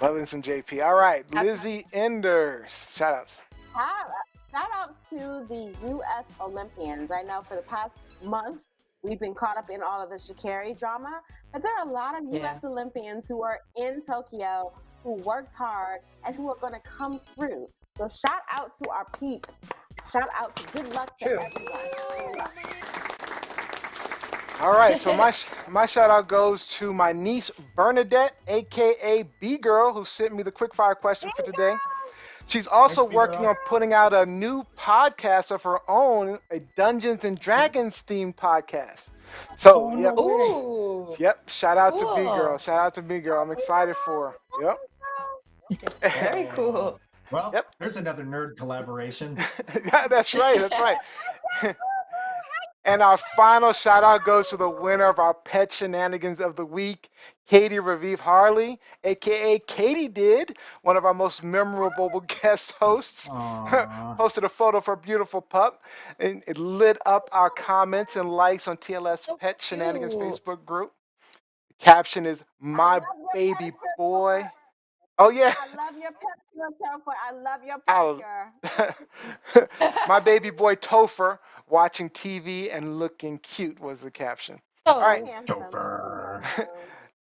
Loving some JP. All right, Lizzie Enders. Shout outs. Shout out to the U.S. Olympians. I know for the past month, we've been caught up in all of the Sha'Carri drama, but there are a lot of U.S. Olympians who are in Tokyo, who worked hard, and who are going to come through. So shout out to our peeps. Shout out to good luck to everyone. Good luck. All right, so my shout out goes to my niece Bernadette, aka B Girl, who sent me the quickfire question for today. She's also working on putting out a new podcast of her own, a Dungeons and Dragons themed podcast. So, yep, shout out to B Girl. Shout out to B Girl. I'm excited for her. Yep. Very cool. Well, there's another nerd collaboration. Yeah, that's right. That's right. And our final shout out goes to the winner of our Pet Shenanigans of the Week, Katie Raviv Harley, aka Katie Did, one of our most memorable guest hosts. Posted a photo of her beautiful pup, and it lit up our comments and likes on TLS Pet Shenanigans Facebook group. The caption is "My baby boy." Oh yeah. I love your picture. I love your picture. My baby boy Topher watching TV and looking cute was the caption. All right. Topher.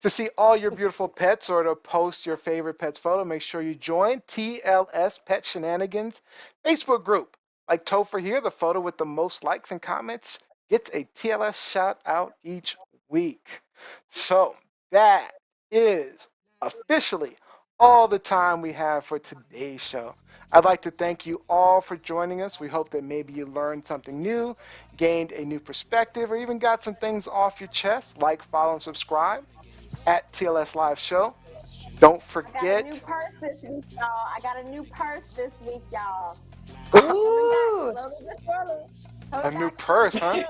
To see all your beautiful pets or to post your favorite pet's photo, make sure you join TLS Pet Shenanigans Facebook group. Like Topher here, the photo with the most likes and comments gets a TLS shout out each week. So that is officially all the time we have for today's show. I'd like to thank you all for joining us. We hope that maybe you learned something new, gained a new perspective, or even got some things off your chest. Like, follow, and subscribe at TLS Live Show. Don't I got a new forget. purse this week, y'all. I got a new purse this week, y'all. Ooh. Coming back slowly but surely. A new purse, huh?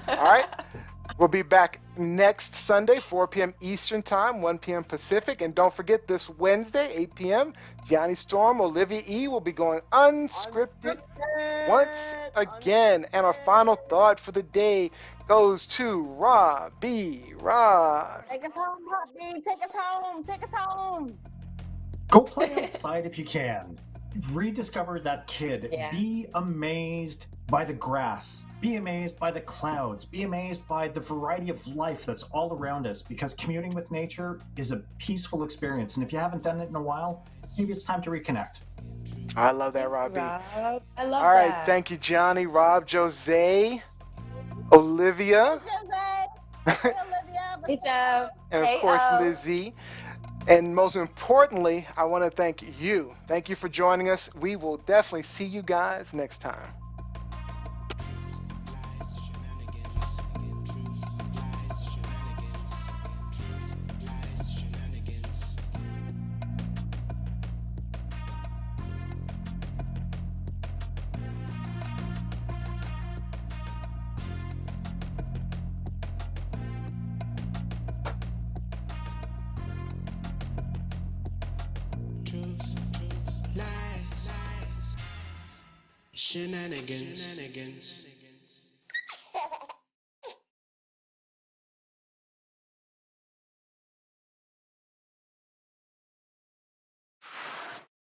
All right. We'll be back next Sunday, 4 p.m. Eastern Time, 1 p.m. Pacific. And don't forget this Wednesday, 8 p.m., Gianni Storm, Olivia E. will be going unscripted once again. And our final thought for the day goes to Rob B. Rob. Take us home, Robbie. Take us home. Take us home. Go play outside if you can. Rediscover that kid. Yeah. Be amazed by the grass. Be amazed by the clouds. Be amazed by the variety of life that's all around us, because communing with nature is a peaceful experience. And if you haven't done it in a while, maybe it's time to reconnect. I love that, Rob B. Rob, I love All right. that. Thank you, Johnny, Rob, Jose, Olivia. Hey, Olivia. Good job. And of course, Lizzie. And most importantly, I want to thank you. Thank you for joining us. We will definitely see you guys next time. Shenanigans.